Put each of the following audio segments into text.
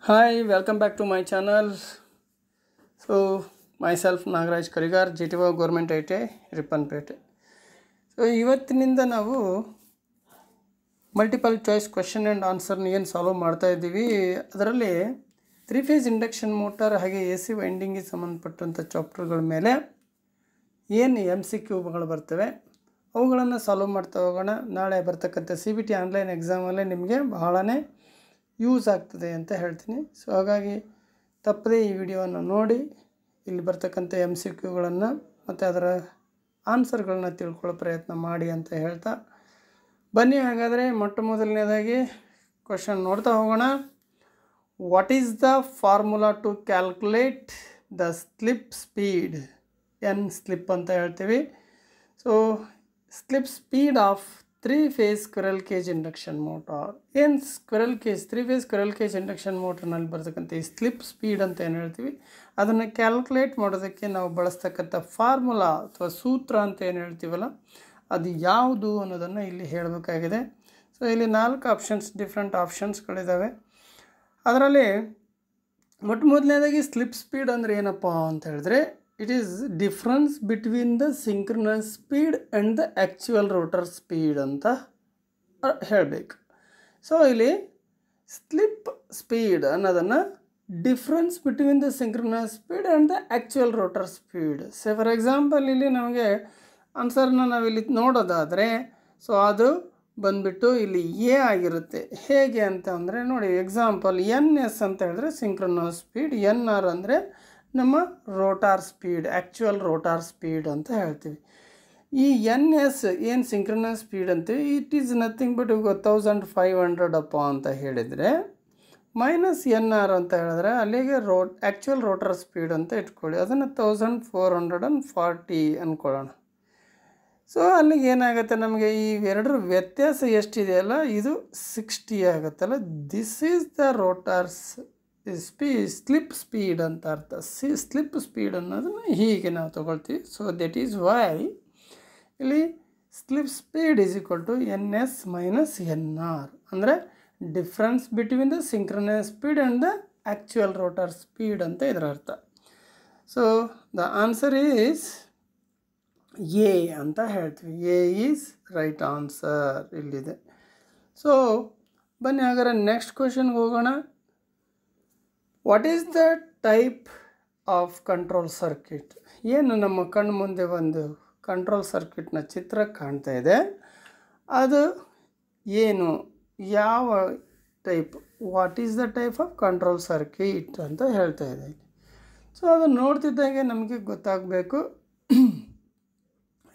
Hi, welcome back to my channel. So, myself Nagaraj Karigar, GTO Government ITI, Rippanpete. So, ಇವತ್ತಿನಿಂದ ನಾವು multiple choice question and ಆನ್ಸರ್ನ ಏನು solve ಮಾಡ್ತಾ ಇದ್ದೀವಿ. ಅದರಲ್ಲಿ 3 phase induction motor ಹಾಗೆ AC ವೈಂಡಿಂಗಿಗೆ ಸಂಬಂಧಪಟ್ಟಂಥ ಚಾಪ್ಟರ್ಗಳ ಮೇಲೆ ಏನು MCQಗಳು ಬರ್ತವೆ ಅವುಗಳನ್ನು ಸಾಲ್ವ್ ಮಾಡ್ತಾ ಹೋಗೋಣ. ನಾಳೆ ಬರ್ತಕ್ಕಂಥ CBT ಆನ್ಲೈನ್ ಎಕ್ಸಾಮಲ್ಲೇ ನಿಮಗೆ ಬಹಳನೇ ಯೂಸ್ ಆಗ್ತದೆ ಅಂತ ಹೇಳ್ತೀನಿ. ಸೊ ಹಾಗಾಗಿ ತಪ್ಪದೇ ಈ ವಿಡಿಯೋವನ್ನು ನೋಡಿ ಇಲ್ಲಿ ಬರ್ತಕ್ಕಂಥ MCQಗಳನ್ನು ಮತ್ತು ಅದರ ಆನ್ಸರ್ಗಳನ್ನ ತಿಳ್ಕೊಳ್ಳೋ ಪ್ರಯತ್ನ ಮಾಡಿ ಅಂತ ಹೇಳ್ತಾ ಬನ್ನಿ. ಹಾಗಾದರೆ ಮೊಟ್ಟ ಮೊದಲನೇದಾಗಿ ಕ್ವೆಶ್ಚನ್ ನೋಡ್ತಾ ಹೋಗೋಣ. What is the formula to calculate the slip speed? N slip ಅಂತ ಹೇಳ್ತೀವಿ. So slip speed of 3 phase squirrel cage induction motor. ಏನು squirrel cage 3 phase squirrel cage induction ಮೋಟರ್ನಲ್ಲಿ ಬರ್ತಕ್ಕಂಥ ಈ ಸ್ಲಿಪ್ ಸ್ಪೀಡ್ ಅಂತ ಏನು ಹೇಳ್ತೀವಿ ಅದನ್ನು ಕ್ಯಾಲ್ಕುಲೇಟ್ ಮಾಡೋದಕ್ಕೆ ನಾವು ಬಳಸ್ತಕ್ಕಂಥ ಫಾರ್ಮುಲಾ ಅಥವಾ ಸೂತ್ರ ಅಂತ ಏನು ಹೇಳ್ತೀವಲ್ಲ ಅದು ಯಾವುದು ಅನ್ನೋದನ್ನು ಇಲ್ಲಿ ಹೇಳಬೇಕಾಗಿದೆ. ಸೊ ಇಲ್ಲಿ 4 ಆಪ್ಷನ್ಸ್ ಡಿಫ್ರೆಂಟ್ ಆಪ್ಷನ್ಸ್ಗಳಿದ್ದಾವೆ. ಅದರಲ್ಲಿ ಮೊಟ್ಟ ಮೊದಲನೇದಾಗಿ ಸ್ಲಿಪ್ ಸ್ಪೀಡ್ ಅಂದರೆ ಏನಪ್ಪ ಅಂತ ಹೇಳಿದ್ರೆ it is difference between the synchronous speed and the actual rotor speed ಅಂತ ಹೇಳಬೇಕು. ಸೊ ಇಲ್ಲಿ ಸ್ಲಿಪ್ ಸ್ಪೀಡ್ ಅನ್ನೋದನ್ನು difference between the synchronous speed and the actual rotor speed. Say for example ಇಲ್ಲಿ ನಮಗೆ ಆನ್ಸರ್ನ ನಾವಿಲ್ಲಿ ನೋಡೋದಾದರೆ ಸೊ ಅದು ಬಂದುಬಿಟ್ಟು ಇಲ್ಲಿ ಎ ಆಗಿರುತ್ತೆ. ಹೇಗೆ ಅಂತ ಅಂದರೆ ನೋಡಿ, ಎಕ್ಸಾಂಪಲ್ NS ಅಂತ ಹೇಳಿದ್ರೆ ಸಿಂಕ್ರನಸ್ ಸ್ಪೀಡ್, NR ಅಂದರೆ ನಮ್ಮ rotor speed, actual rotor speed ಅಂತ ಹೇಳ್ತೀವಿ. ಈ NS ಏನು ಸಿಂಕ್ರನಸ್ ಸ್ಪೀಡ್ ಅಂತೀವಿ ಇಟ್ ಈಸ್ ನಥಿಂಗ್ ಬಟ್ 1500 ಅಪ್ಪ ಅಂತ ಹೇಳಿದರೆ ಮೈನಸ್ NR ಅಂತ ಹೇಳಿದ್ರೆ ಅಲ್ಲಿಗೆ ಆ್ಯಕ್ಚುಯಲ್ ರೋಟರ್ ಸ್ಪೀಡ್ ಅಂತ ಇಟ್ಕೊಳ್ಳಿ, ಅದನ್ನು 1440 ಅಂದ್ಕೊಳ್ಳೋಣ. ಸೊ ಅಲ್ಲಿಗೆ ಏನಾಗುತ್ತೆ ನಮಗೆ ಈ ಎರಡರ ವ್ಯತ್ಯಾಸ ಎಷ್ಟಿದೆಯಲ್ಲ ಇದು 60 ಆಗುತ್ತಲ್ಲ. This is the rotor's slip speed ಅಂತ ಅರ್ಥ. ಸ್ಲಿಪ್ ಸ್ಪೀಡ್ ಅನ್ನೋದನ್ನು ಹೀಗೆ ನಾವು ತಗೊಳ್ತೀವಿ. ಸೊ ದಟ್ ಈಸ್ ವೈ ಇಲ್ಲಿ slip speed is equal to NS minus NR ಅಂದರೆ difference between the synchronous speed and the actual rotor speed ಅಂತ ಇದರ ಅರ್ಥ. So the answer is A ಅಂತ ಹೇಳ್ತೀವಿ. ಎ ಈಸ್ ರೈಟ್ ಆನ್ಸರ್ ಇಲ್ಲಿದೆ. So ಬನ್ನಿ ಹಾಗಾದ್ರೆ ನೆಕ್ಸ್ಟ್ ಕ್ವೆಶನ್ಗೆ ಹೋಗೋಣ. What is the type of control circuit? ಏನು ನಮ್ಮ ಕಣ್ಣು ಮುಂದೆ ಒಂದು ಕಂಟ್ರೋಲ್ ಸರ್ಕ್ಯೂಟ್ನ ಚಿತ್ರ ಕಾಣ್ತಾ ಇದೆ, ಅದು ಏನು, ಯಾವ type, what is the type of control circuit ಅಂತ ಹೇಳ್ತಾ ಇದೆ. ಸೊ ಅದು ನೋಡ್ತಿದ್ದಾಗೆ ನಮಗೆ ಗೊತ್ತಾಗಬೇಕು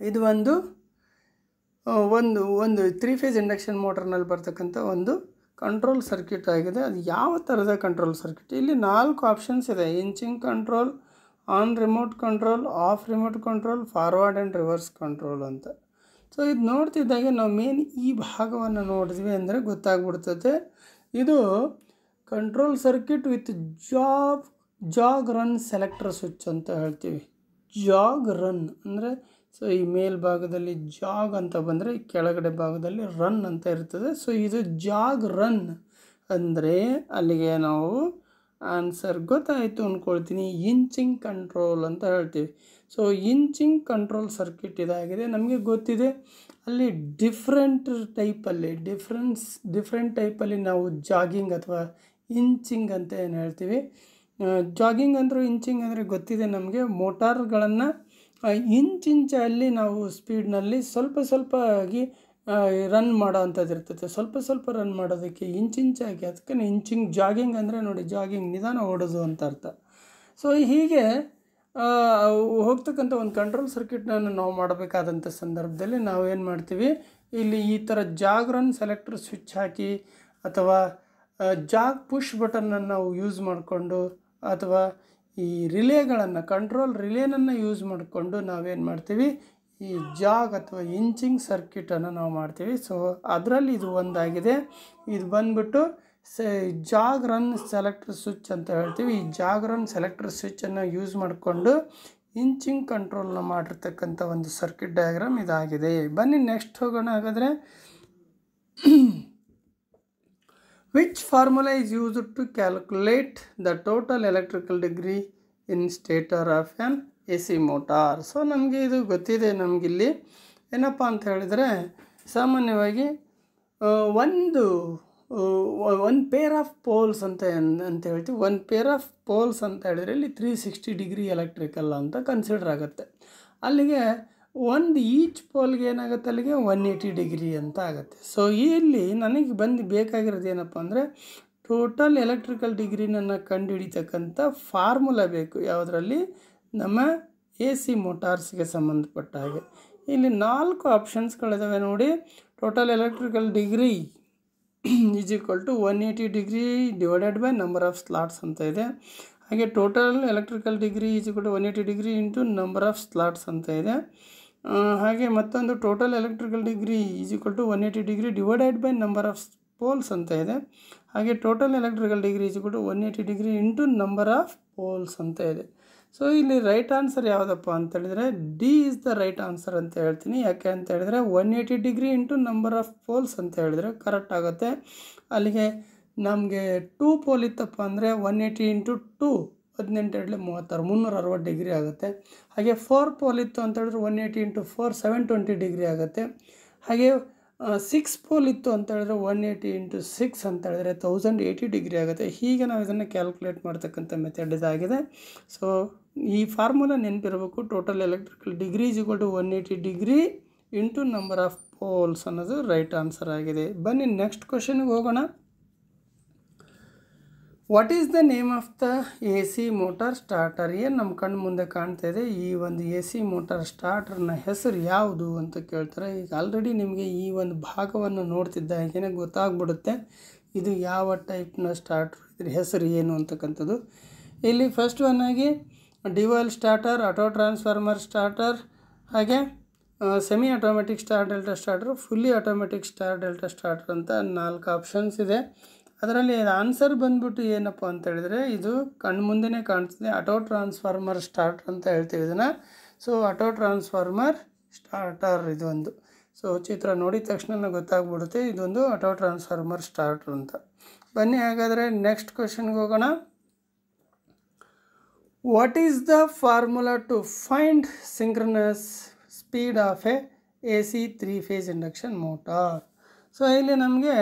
ಇದು ಒಂದು 3 ಫೇಸ್ ಇಂಡಕ್ಷನ್ ಮೋಟರ್ನಲ್ಲಿ ಬರ್ತಕ್ಕಂಥ ಒಂದು ಕಂಟ್ರೋಲ್ ಸರ್ಕ್ಯೂಟ್ ಆಗಿದೆ. ಅದು ಯಾವ ಥರದ ಕಂಟ್ರೋಲ್ ಸರ್ಕ್ಯೂಟ್? ಇಲ್ಲಿ 4 ಆಪ್ಷನ್ಸ್ ಇದೆ. Inching control, on remote control, off remote control, forward and reverse control ಅಂತ. ಸೊ ಇದು ನೋಡ್ತಿದ್ದಾಗೆ ನಾವು ಮೇನ್ ಈ ಭಾಗವನ್ನು ನೋಡಿದ್ವಿ ಅಂದರೆ ಗೊತ್ತಾಗ್ಬಿಡ್ತದೆ ಇದು control circuit with jog run selector switch ಅಂತ ಹೇಳ್ತೀವಿ. ಜಾಗ್ ರನ್ ಅಂದರೆ ಸೊ ಈ ಮೇಲ್ಭಾಗದಲ್ಲಿ ಜಾಗ್ ಅಂತ ಬಂದರೆ ಕೆಳಗಡೆ ಭಾಗದಲ್ಲಿ ರನ್ ಅಂತ ಇರ್ತದೆ. ಸೊ ಇದು ಜಾಗ್ ರನ್ ಅಂದರೆ ಅಲ್ಲಿಗೆ ನಾವು ಆನ್ಸರ್ ಗೊತ್ತಾಯಿತು ಅಂದ್ಕೊಳ್ತೀನಿ. ಇಂಚಿಂಗ್ ಕಂಟ್ರೋಲ್ ಅಂತ ಹೇಳ್ತೀವಿ. ಸೊ ಇಂಚಿಂಗ್ ಕಂಟ್ರೋಲ್ ಸರ್ಕ್ಯೂಟ್ ಇದಾಗಿದೆ. ನಮಗೆ ಗೊತ್ತಿದೆ ಅಲ್ಲಿ ಡಿಫ್ರೆಂಟ್ ಟೈಪಲ್ಲಿ ನಾವು ಜಾಗಿಂಗ್ ಅಥವಾ ಇಂಚಿಂಗ್ ಅಂತ ಏನು ಹೇಳ್ತೀವಿ. ಜಾಗಿಂಗ್ ಅಂದರೂ ಇಂಚಿಂಗ್ ಅಂದರೆ ಗೊತ್ತಿದೆ ನಮಗೆ. ಮೋಟಾರ್ಗಳನ್ನು ಇಂಚಲ್ಲಿ ನಾವು ಸ್ಪೀಡ್ನಲ್ಲಿ ಸ್ವಲ್ಪ ಆಗಿ ರನ್ ಮಾಡೋ ಅಂಥದ್ದು ಇರ್ತದೆ. ಸ್ವಲ್ಪ ರನ್ ಮಾಡೋದಕ್ಕೆ ಇಂಚಾಗಿ, ಅದಕ್ಕೆ ಇಂಚಿಂಗ್. ಜಾಗಿಂಗ್ ಅಂದರೆ ನೋಡಿ, ಜಾಗಿಂಗ್ ನಿಧಾನ ಓಡೋದು ಅಂತ ಅರ್ಥ. ಸೊ ಹೀಗೆ ಹೋಗ್ತಕ್ಕಂಥ ಒಂದು ಕಂಟ್ರೋಲ್ ಸರ್ಕ್ಯೂಟ್ನ ನಾವು ಮಾಡಬೇಕಾದಂಥ ಸಂದರ್ಭದಲ್ಲಿ ನಾವು ಏನು ಮಾಡ್ತೀವಿ, ಇಲ್ಲಿ ಈ ಥರ ಜಾಗ್ ರನ್ ಸೆಲೆಕ್ಟರ್ ಸ್ವಿಚ್ ಹಾಕಿ ಅಥವಾ ಜಾಗ್ ಪುಷ್ ಬಟನನ್ನು ನಾವು ಯೂಸ್ ಮಾಡಿಕೊಂಡು ಅಥವಾ ಈ ರಿಲೇಗಳನ್ನು ಕಂಟ್ರೋಲ್ ರಿಲೇನನ್ನು ಯೂಸ್ ಮಾಡಿಕೊಂಡು ನಾವೇನು ಮಾಡ್ತೀವಿ ಈ ಜಾಗ್ ಅಥವಾ ಇಂಚಿಂಗ್ ಸರ್ಕ್ಯೂಟನ್ನು ನಾವು ಮಾಡ್ತೀವಿ. ಸೊ ಅದರಲ್ಲಿ ಇದು ಒಂದಾಗಿದೆ. ಇದು ಬಂದ್ಬಿಟ್ಟು ಜಾಗ್ ರನ್ ಸೆಲೆಕ್ಟರ್ ಸ್ವಿಚ್ ಅಂತ ಹೇಳ್ತೀವಿ. ಈ ಜಾಗ್ ರನ್ ಸೆಲೆಕ್ಟರ್ ಸ್ವಿಚ್ಚನ್ನು ಯೂಸ್ ಮಾಡಿಕೊಂಡು ಇಂಚಿಂಗ್ ಕಂಟ್ರೋಲ್ನ ಮಾಡಿರ್ತಕ್ಕಂಥ ಒಂದು ಸರ್ಕ್ಯೂಟ್ ಡಯಾಗ್ರಾಮ್ ಇದಾಗಿದೆ. ಬನ್ನಿ ನೆಕ್ಸ್ಟ್ ಹೋಗೋಣ. ಹಾಗಾದರೆ which formula is used to calculate the total electrical degree in stator of an A C motor. So ನಮಗೆ ಇದು ಗೊತ್ತಿದೆ. ನಮಗಿಲ್ಲಿ ಏನಪ್ಪ ಅಂತ ಹೇಳಿದರೆ ಸಾಮಾನ್ಯವಾಗಿ ಒಂದು ಪೇರ್ ಆಫ್ ಪೋಲ್ಸ್ ಅಂತ ಹೇಳ್ತೀವಿ. ಒಂದು ಪೇರ್ ಆಫ್ ಪೋಲ್ಸ್ ಅಂತ ಹೇಳಿದರೆ ಇಲ್ಲಿ 360 ಡಿಗ್ರಿ ಎಲೆಕ್ಟ್ರಿಕಲ್ ಅಂತ ಕನ್ಸಿಡರ್ ಆಗುತ್ತೆ. ಅಲ್ಲಿಗೆ ಒಂದು ಈಚ್ ಪೋಲ್ಗೆ ಏನಾಗುತ್ತೆ, ಅಲ್ಲಿಗೆ 180 ಡಿಗ್ರಿ ಅಂತ ಆಗುತ್ತೆ. ಸೊ ಇಲ್ಲಿ ನನಗೆ ಬೇಕಾಗಿರೋದು ಏನಪ್ಪ ಅಂದರೆ ಟೋಟಲ್ ಎಲೆಕ್ಟ್ರಿಕಲ್ ಡಿಗ್ರಿನನ್ನು ಕಂಡುಹಿಡಿತಕ್ಕಂಥ ಫಾರ್ಮುಲಾ ಬೇಕು. ಯಾವುದರಲ್ಲಿ? ನಮ್ಮ ಎ ಸಿ ಮೋಟಾರ್ಸ್ಗೆ ಸಂಬಂಧಪಟ್ಟ ಹಾಗೆ. ಇಲ್ಲಿ 4 ಆಪ್ಷನ್ಸ್ಗಳಿದ್ದಾವೆ ನೋಡಿ. Total electrical degree is equal to 180 degree divided by number of slots ಅಂತ ಇದೆ. ಹಾಗೆ total electrical degree is equal to 180 degree into number of slots ಅಂತ ಇದೆ. ಹಾಗೆ ಮತ್ತೊಂದು total electrical degree is equal to 180 degree divided by number of poles ಅಂತ ಇದೆ. ಹಾಗೆ total electrical degree is equal to 180 degree into number of poles ಅಂತ ಇದೆ. So ಇಲ್ಲಿ ರೈಟ್ ಆನ್ಸರ್ ಯಾವುದಪ್ಪ ಅಂತ ಹೇಳಿದರೆ D is the right answer ಅಂತ ಹೇಳ್ತೀನಿ. ಯಾಕೆ ಅಂತ ಹೇಳಿದರೆ 180 degree into number of poles ಅಂತ ಹೇಳಿದರೆ ಕರೆಕ್ಟ್ ಆಗುತ್ತೆ. ಅಲ್ಲಿಗೆ ನಮಗೆ 2 ಪೋಲ್ ಇತ್ತಪ್ಪ ಅಂದರೆ 180 ಇಂಟು 2 18 36 360 ಡಿಗ್ರಿ ಆಗುತ್ತೆ. ಹಾಗೆ 4 ಪೋಲ್ ಇತ್ತು ಅಂತ ಹೇಳಿದ್ರೆ 180 ಇಂಟು 4 720 ಡಿಗ್ರಿ ಆಗುತ್ತೆ. ಹಾಗೆ 6 ಪೋಲ್ ಇತ್ತು ಅಂತ ಹೇಳಿದ್ರೆ 180 ಇಂಟು 6 ಅಂತ ಹೇಳಿದ್ರೆ 1080 ಡಿಗ್ರಿ ಆಗುತ್ತೆ. ಹೀಗೆ ನಾವು ಇದನ್ನು ಕ್ಯಾಲ್ಕುಲೇಟ್ ಮಾಡ್ತಕ್ಕಂಥ ಮೆಥಡ್ ಇದಾಗಿದೆ. ಸೊ ಈ ಫಾರ್ಮುಲಾ ನೆನಪಿರಬೇಕು. Total electrical degree is equal to 180 degree into number of poles ಅನ್ನೋದು ರೈಟ್ ಆನ್ಸರ್ ಆಗಿದೆ. ಬನ್ನಿ ನೆಕ್ಸ್ಟ್ ಕ್ವಶನ್ಗೆ ಹೋಗೋಣ. What is the name of the A C motor starter? ಏನು ನಮ್ಮ ಕಣ್ಣು ಮುಂದೆ ಕಾಣ್ತಾ ಇದೆ, ಈ ಒಂದು ಎ ಸಿ ಮೋಟಾರ್ ಸ್ಟಾರ್ಟರ್ನ ಹೆಸರು ಯಾವುದು ಅಂತ ಕೇಳ್ತಾರೆ. ಈಗ ಆಲ್ರೆಡಿ ನಿಮಗೆ ಈ ಒಂದು ಭಾಗವನ್ನು ನೋಡ್ತಿದ್ದ ಹಾಗೇ ಗೊತ್ತಾಗ್ಬಿಡುತ್ತೆ ಇದು ಯಾವ ಟೈಪ್ನ ಸ್ಟಾರ್ಟರ್, ಇದ್ರ ಹೆಸರು ಏನು ಅಂತಕ್ಕಂಥದ್ದು. ಇಲ್ಲಿ ಫಸ್ಟ್ ಒನ್ ಆಗಿ ಡಿವಲ್ ಸ್ಟಾರ್ಟರ್, ಆಟೋ ಟ್ರಾನ್ಸ್ಫಾರ್ಮರ್ ಸ್ಟಾರ್ಟರ್, ಹಾಗೆ semi automatic star delta starter, fully automatic star delta starter ಅಂತ 4 ಆಪ್ಷನ್ಸ್ ಇದೆ. ಅದರಲ್ಲಿ ಆನ್ಸರ್ ಬಂದ್ಬಿಟ್ಟು ಏನಪ್ಪ ಅಂತ ಹೇಳಿದರೆ ಇದು ಕಣ್ಣು ಮುಂದೆನೇ ಕಾಣ್ತಿದೆ, ಆಟೋ ಟ್ರಾನ್ಸ್ಫಾರ್ಮರ್ ಸ್ಟಾರ್ಟರ್ ಅಂತ ಹೇಳ್ತೀವಿ ಇದನ್ನು. ಸೊ ಆಟೋ ಟ್ರಾನ್ಸ್ಫಾರ್ಮರ್ ಸ್ಟಾರ್ಟರ್ ಇದೊಂದು. ಸೊ ಚಿತ್ರ ನೋಡಿದ ತಕ್ಷಣ ಗೊತ್ತಾಗ್ಬಿಡುತ್ತೆ ಇದೊಂದು ಆಟೋ ಟ್ರಾನ್ಸ್ಫಾರ್ಮರ್ ಸ್ಟಾರ್ಟರ್ ಅಂತ. ಬನ್ನಿ ಹಾಗಾದರೆ ನೆಕ್ಸ್ಟ್ ಕ್ವೆಶನ್ಗೆ ಹೋಗೋಣ. What is the formula to find synchronous speed of A C 3 phase induction motor? So ಇಲ್ಲಿ ನಮಗೆ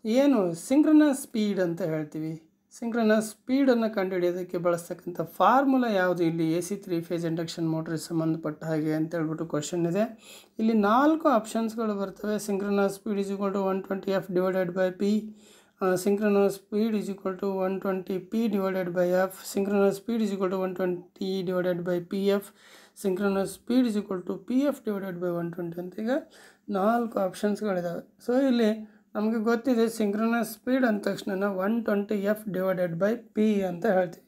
ಏನು ಸಿಂಕ್ರನಸ್ ಸ್ಪೀಡ್ ಅಂತ ಹೇಳ್ತೀವಿ, ಸಿಂಕ್ರನಸ್ ಸ್ಪೀಡನ್ನು ಕಂಡುಹಿಡಿಯೋದಕ್ಕೆ ಬಳಸ್ತಕ್ಕಂಥ ಫಾರ್ಮುಲಾ ಯಾವುದು ಇಲ್ಲಿ ಎ ಸಿ 3 ಫೇಸ್ ಇಂಡಕ್ಷನ್ ಮೋಟ್ರಿಗೆ ಸಂಬಂಧಪಟ್ಟ ಹಾಗೆ ಅಂತ ಹೇಳ್ಬಿಟ್ಟು ಕ್ವಶನ್ ಇದೆ. ಇಲ್ಲಿ 4 ಆಪ್ಷನ್ಸ್ಗಳು ಬರ್ತವೆ. Synchronous speed is equal to 120 F divided by P, synchronous speed is equal to 120 P divided by F, synchronous speed is equal to 120 divided by P F, synchronous speed is equal to P F divided by 120 ಅಂತ ಈಗ 4 ಆಪ್ಷನ್ಸ್ಗಳಿದ್ದಾವೆ. So ಇಲ್ಲಿ ನಮಗೆ ಗೊತ್ತಿದೆ synchronous speed ಅಂದ ತಕ್ಷಣ 120 F divided by P ಅಂತ ಹೇಳ್ತೀವಿ.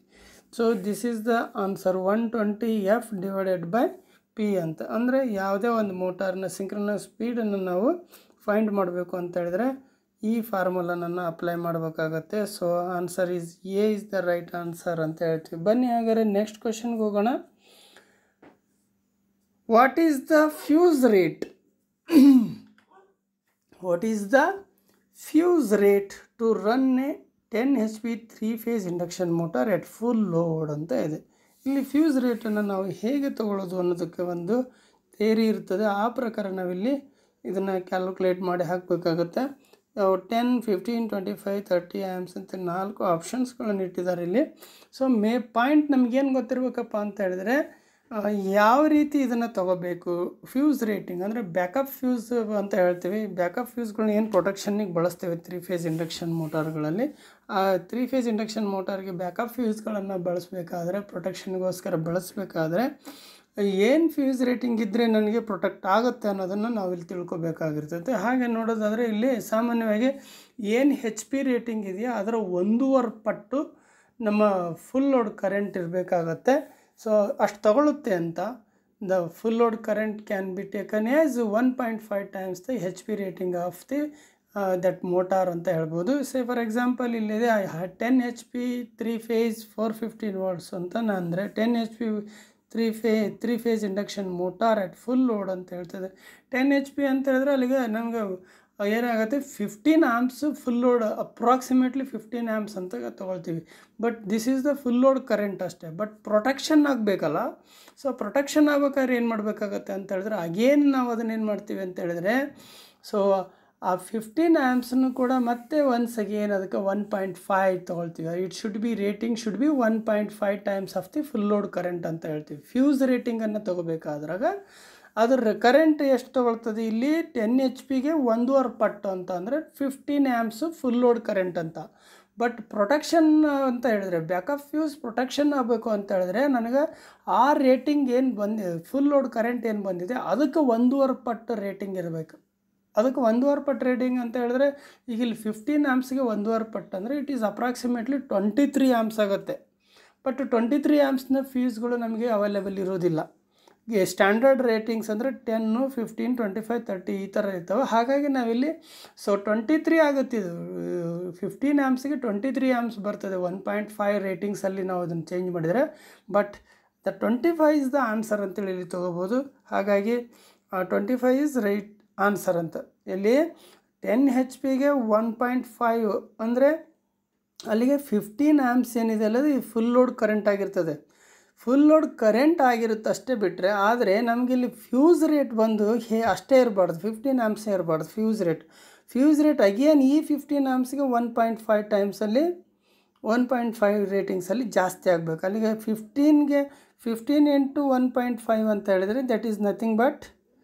So this is the answer 120 F divided by P ಅಂತ. ಅಂದರೆ ಯಾವುದೇ ಒಂದು ಮೋಟಾರ್ನ ಸಿಂಕ್ರನಸ್ ಸ್ಪೀಡನ್ನು ನಾವು ಫೈಂಡ್ ಮಾಡಬೇಕು ಅಂತ ಹೇಳಿದ್ರೆ ಈ ಫಾರ್ಮುಲಾನನ್ನು ಅಪ್ಲೈ ಮಾಡಬೇಕಾಗತ್ತೆ. So answer is A is the right answer ಅಂತ ಹೇಳ್ತೀವಿ. ಬನ್ನಿ ಹಾಗಾದರೆ ನೆಕ್ಸ್ಟ್ ಕ್ವೆಶನ್ಗೆ ಹೋಗೋಣ. What is the fuse rate? What is the fuse rate to run a 10 HP 3 phase induction motor at full load ಅಂತ ಇದೆ. ಇಲ್ಲಿ ಫ್ಯೂಸ್ ರೇಟನ್ನು ನಾವು ಹೇಗೆ ತಗೊಳ್ಳೋದು ಅನ್ನೋದಕ್ಕೆ ಒಂದು ಥಿಯರಿ ಇರ್ತದೆ. ಆ ಪ್ರಕಾರ ನಾವಿಲ್ಲಿ ಇದನ್ನು ಕ್ಯಾಲ್ಕುಲೇಟ್ ಮಾಡಿ ಹಾಕಬೇಕಾಗುತ್ತೆ. 10, 15, 25, 30 ಆ್ಯಮ್ಸ್ ಅಂತ 4 ಆಪ್ಷನ್ಸ್ಗಳನ್ನು ಇಟ್ಟಿದ್ದಾರೆ ಇಲ್ಲಿ. ಸೊ ಪಾಯಿಂಟ್ ನಮಗೇನು ಗೊತ್ತಿರಬೇಕಪ್ಪ ಅಂತ ಹೇಳಿದ್ರೆ ಯಾವ ರೀತಿ ಇದನ್ನು ತೊಗೋಬೇಕು. ಫ್ಯೂಸ್ ರೇಟಿಂಗ್ ಅಂದರೆ ಬ್ಯಾಕಪ್ ಫ್ಯೂಸ್ ಅಂತ ಹೇಳ್ತೀವಿ. ಬ್ಯಾಕಪ್ ಫ್ಯೂಸ್ಗಳನ್ನ ಏನು ಪ್ರೊಟೆಕ್ಷನ್ನಿಗೆ ಬಳಸ್ತೇವೆ 3 ಫೇಸ್ ಇಂಡಕ್ಷನ್ ಮೋಟಾರ್ಗಳಲ್ಲಿ, ಆ 3 ಫೇಸ್ ಇಂಡಕ್ಷನ್ ಮೋಟಾರ್ಗೆ ಬ್ಯಾಕಪ್ ಫ್ಯೂಸ್ಗಳನ್ನು ಬಳಸಬೇಕಾದ್ರೆ, ಪ್ರೊಟೆಕ್ಷನ್ಗೋಸ್ಕರ ಬಳಸಬೇಕಾದ್ರೆ ಏನು ಫ್ಯೂಸ್ ರೇಟಿಂಗ್ ಇದ್ದರೆ ನನಗೆ ಪ್ರೊಟೆಕ್ಟ್ ಆಗುತ್ತೆ ಅನ್ನೋದನ್ನು ನಾವಿಲ್ಲಿ ತಿಳ್ಕೊಬೇಕಾಗಿರ್ತೈತೆ. ಹಾಗೆ ನೋಡೋದಾದರೆ ಇಲ್ಲಿ ಸಾಮಾನ್ಯವಾಗಿ ಏನು HP ರೇಟಿಂಗ್ ಇದೆಯೋ ಅದರ 1.5 ಪಟ್ಟು ನಮ್ಮ ಫುಲ್ ಲೋಡ್ ಕರೆಂಟ್ ಇರಬೇಕಾಗತ್ತೆ. ಸೊ ಅಷ್ಟು ತಗೊಳುತ್ತೆ ಅಂತ. The full load current can be taken as 1.5 times the HP rating of the that motor ಅಂತ ಹೇಳ್ಬೋದು. ಸೇ ಫಾರ್ ಎಕ್ಸಾಂಪಲ್ ಇಲ್ಲಿದೆ 10 HP 3 ಫೇಸ್ 415 ವಾಟ್ಸ್ ಅಂತ ಅಂದರೆ 10 HP 3 phase induction motor at full load ಅಂತ ಹೇಳ್ತದೆ. 10 HP ಅಂತ ಹೇಳಿದ್ರೆ ಅಲ್ಲಿಗೆ ನಮಗೆ ಏನಾಗುತ್ತೆ 15 amps full load approximately 15 amps ಅಂತ ತೊಗೊಳ್ತೀವಿ. But this is the full load current ಅಷ್ಟೇ. ಬಟ್ ಪ್ರೊಟೆಕ್ಷನ್ ಆಗಬೇಕಲ್ಲ. ಸೊ ಪ್ರೊಟೆಕ್ಷನ್ ಆಗ್ಬೇಕಾದ್ರೆ ಏನು ಮಾಡಬೇಕಾಗತ್ತೆ ಅಂತ ಹೇಳಿದ್ರೆ ಅಗೇನ್ ನಾವು ಅದನ್ನೇನು ಮಾಡ್ತೀವಿ ಅಂತ ಹೇಳಿದ್ರೆ, ಸೊ ಆ 15 ಆ್ಯಂಪ್ಸನ್ನು ಕೂಡ ಮತ್ತೆ ಒನ್ಸ್ ಅಗೇನ್ ಅದಕ್ಕೆ 1.5 ತೊಗೊಳ್ತೀವಿ. It should be rating should be 1.5 times of the full load current ಅಂತ ಹೇಳ್ತೀವಿ. ಫ್ಯೂಸ್ ರೇಟಿಂಗನ್ನು ತೊಗೋಬೇಕಾದ್ರಾಗ ಅದರ ಕರೆಂಟ್ ಎಷ್ಟು ತೊಗೊಳ್ತದೆ ಇಲ್ಲಿ 10 HP ಒಂದೂವರೆ ಪಟ್ಟು ಅಂತ ಅಂದರೆ 15 ಆ್ಯಂಪ್ಸು ಫುಲ್ ಲೋಡ್ ಕರೆಂಟ್ ಅಂತ. ಬಟ್ ಪ್ರೊಟೆಕ್ಷನ್ ಅಂತ ಹೇಳಿದ್ರೆ ಬ್ಯಾಕಪ್ ಫ್ಯೂಸ್ ಪ್ರೊಟೆಕ್ಷನ್ ಆಗಬೇಕು ಅಂತ ಹೇಳಿದ್ರೆ ನನಗೆ ಆ ರೇಟಿಂಗ್ ಏನು ಬಂದಿದೆ, ಫುಲ್ ಲೋಡ್ ಕರೆಂಟ್ ಏನು ಬಂದಿದೆ ಅದಕ್ಕೆ ಒಂದೂವರೆ ಪಟ್ಟು ರೇಟಿಂಗ್ ಇರಬೇಕು. ಅದಕ್ಕೆ ಒಂದೂವರೆ ಪಟ್ಟು ರೇಟಿಂಗ್ ಅಂತ ಹೇಳಿದ್ರೆ ಈಗ ಇಲ್ಲಿ 15 ಆ್ಯಂಪ್ಸ್ಗೆ ಒಂದೂವರೆ ಪಟ್ಟು ಅಂದರೆ ಇಟ್ ಈಸ್ ಅಪ್ರಾಕ್ಸಿಮೇಟ್ಲಿ 23 ಆ್ಯಂಪ್ಸ್ ಆಗುತ್ತೆ. ಬಟ್ 23 ಆ್ಯಂಪ್ಸ್ನ ಫ್ಯೂಸ್ಗಳು ನಮಗೆ ಅವೈಲೇಬಲ್ ಇರೋದಿಲ್ಲ. ಸ್ಟ್ಯಾಂಡರ್ಡ್ ರೇಟಿಂಗ್ಸ್ ಅಂದರೆ 10, 15, 25, 30 ಈ ಥರ ಇರ್ತವೆ. ಹಾಗಾಗಿ ನಾವಿಲ್ಲಿ 23 ಆಗುತ್ತಿದ್ದು 15 ಆ್ಯಂಪ್ಸ್ಗೆ 23 ಆ್ಯಂಪ್ಸ್ ಬರ್ತದೆ 1.5 ರೇಟಿಂಗ್ಸಲ್ಲಿ ನಾವು ಅದನ್ನು ಚೇಂಜ್ ಮಾಡಿದರೆ. But the 25 is the answer ಅಂತೇಳಿ ಇಲ್ಲಿ ತೊಗೋಬೋದು. ಹಾಗಾಗಿ 25 ಇಸ್ ರೈಟ್ ಆನ್ಸರ್ ಅಂತ. ಇಲ್ಲಿ 10 HP 1.5 ಅಂದರೆ ಅಲ್ಲಿಗೆ 15 ಆ್ಯಂಪ್ಸ್ ಏನಿದೆ ಅಲ್ಲದು ಈ ಫುಲ್ ಲೋಡ್ ಕರೆಂಟ್ ಆಗಿರ್ತದೆ. ಫುಲ್ ಲೋಡ್ ಕರೆಂಟ್ ಆಗಿರುತ್ತೆ ಅಷ್ಟೇ ಬಿಟ್ಟರೆ, ಆದರೆ ನಮಗಿಲ್ಲಿ ಫ್ಯೂಸ್ ರೇಟ್ ಬಂದು ಅಷ್ಟೇ ಇರಬಾರ್ದು, 15 ಆ್ಯಂಪ್ಸೇ ಇರಬಾರ್ದು ಫ್ಯೂಸ್ ರೇಟ್ ಅಗೇನ್ ಈ 15 ಆ್ಯಂಪ್ಸ್ಗೆ 1.5 ಟೈಮ್ಸಲ್ಲಿ 1.5 ರೇಟಿಂಗ್ಸಲ್ಲಿ ಜಾಸ್ತಿ ಆಗಬೇಕು. ಅಲ್ಲಿಗೆ 15 ಇಂಟು 1.5 ಅಂತ ಹೇಳಿದರೆ ದಟ್ ಈಸ್ ನಥಿಂಗ್ ಬಟ್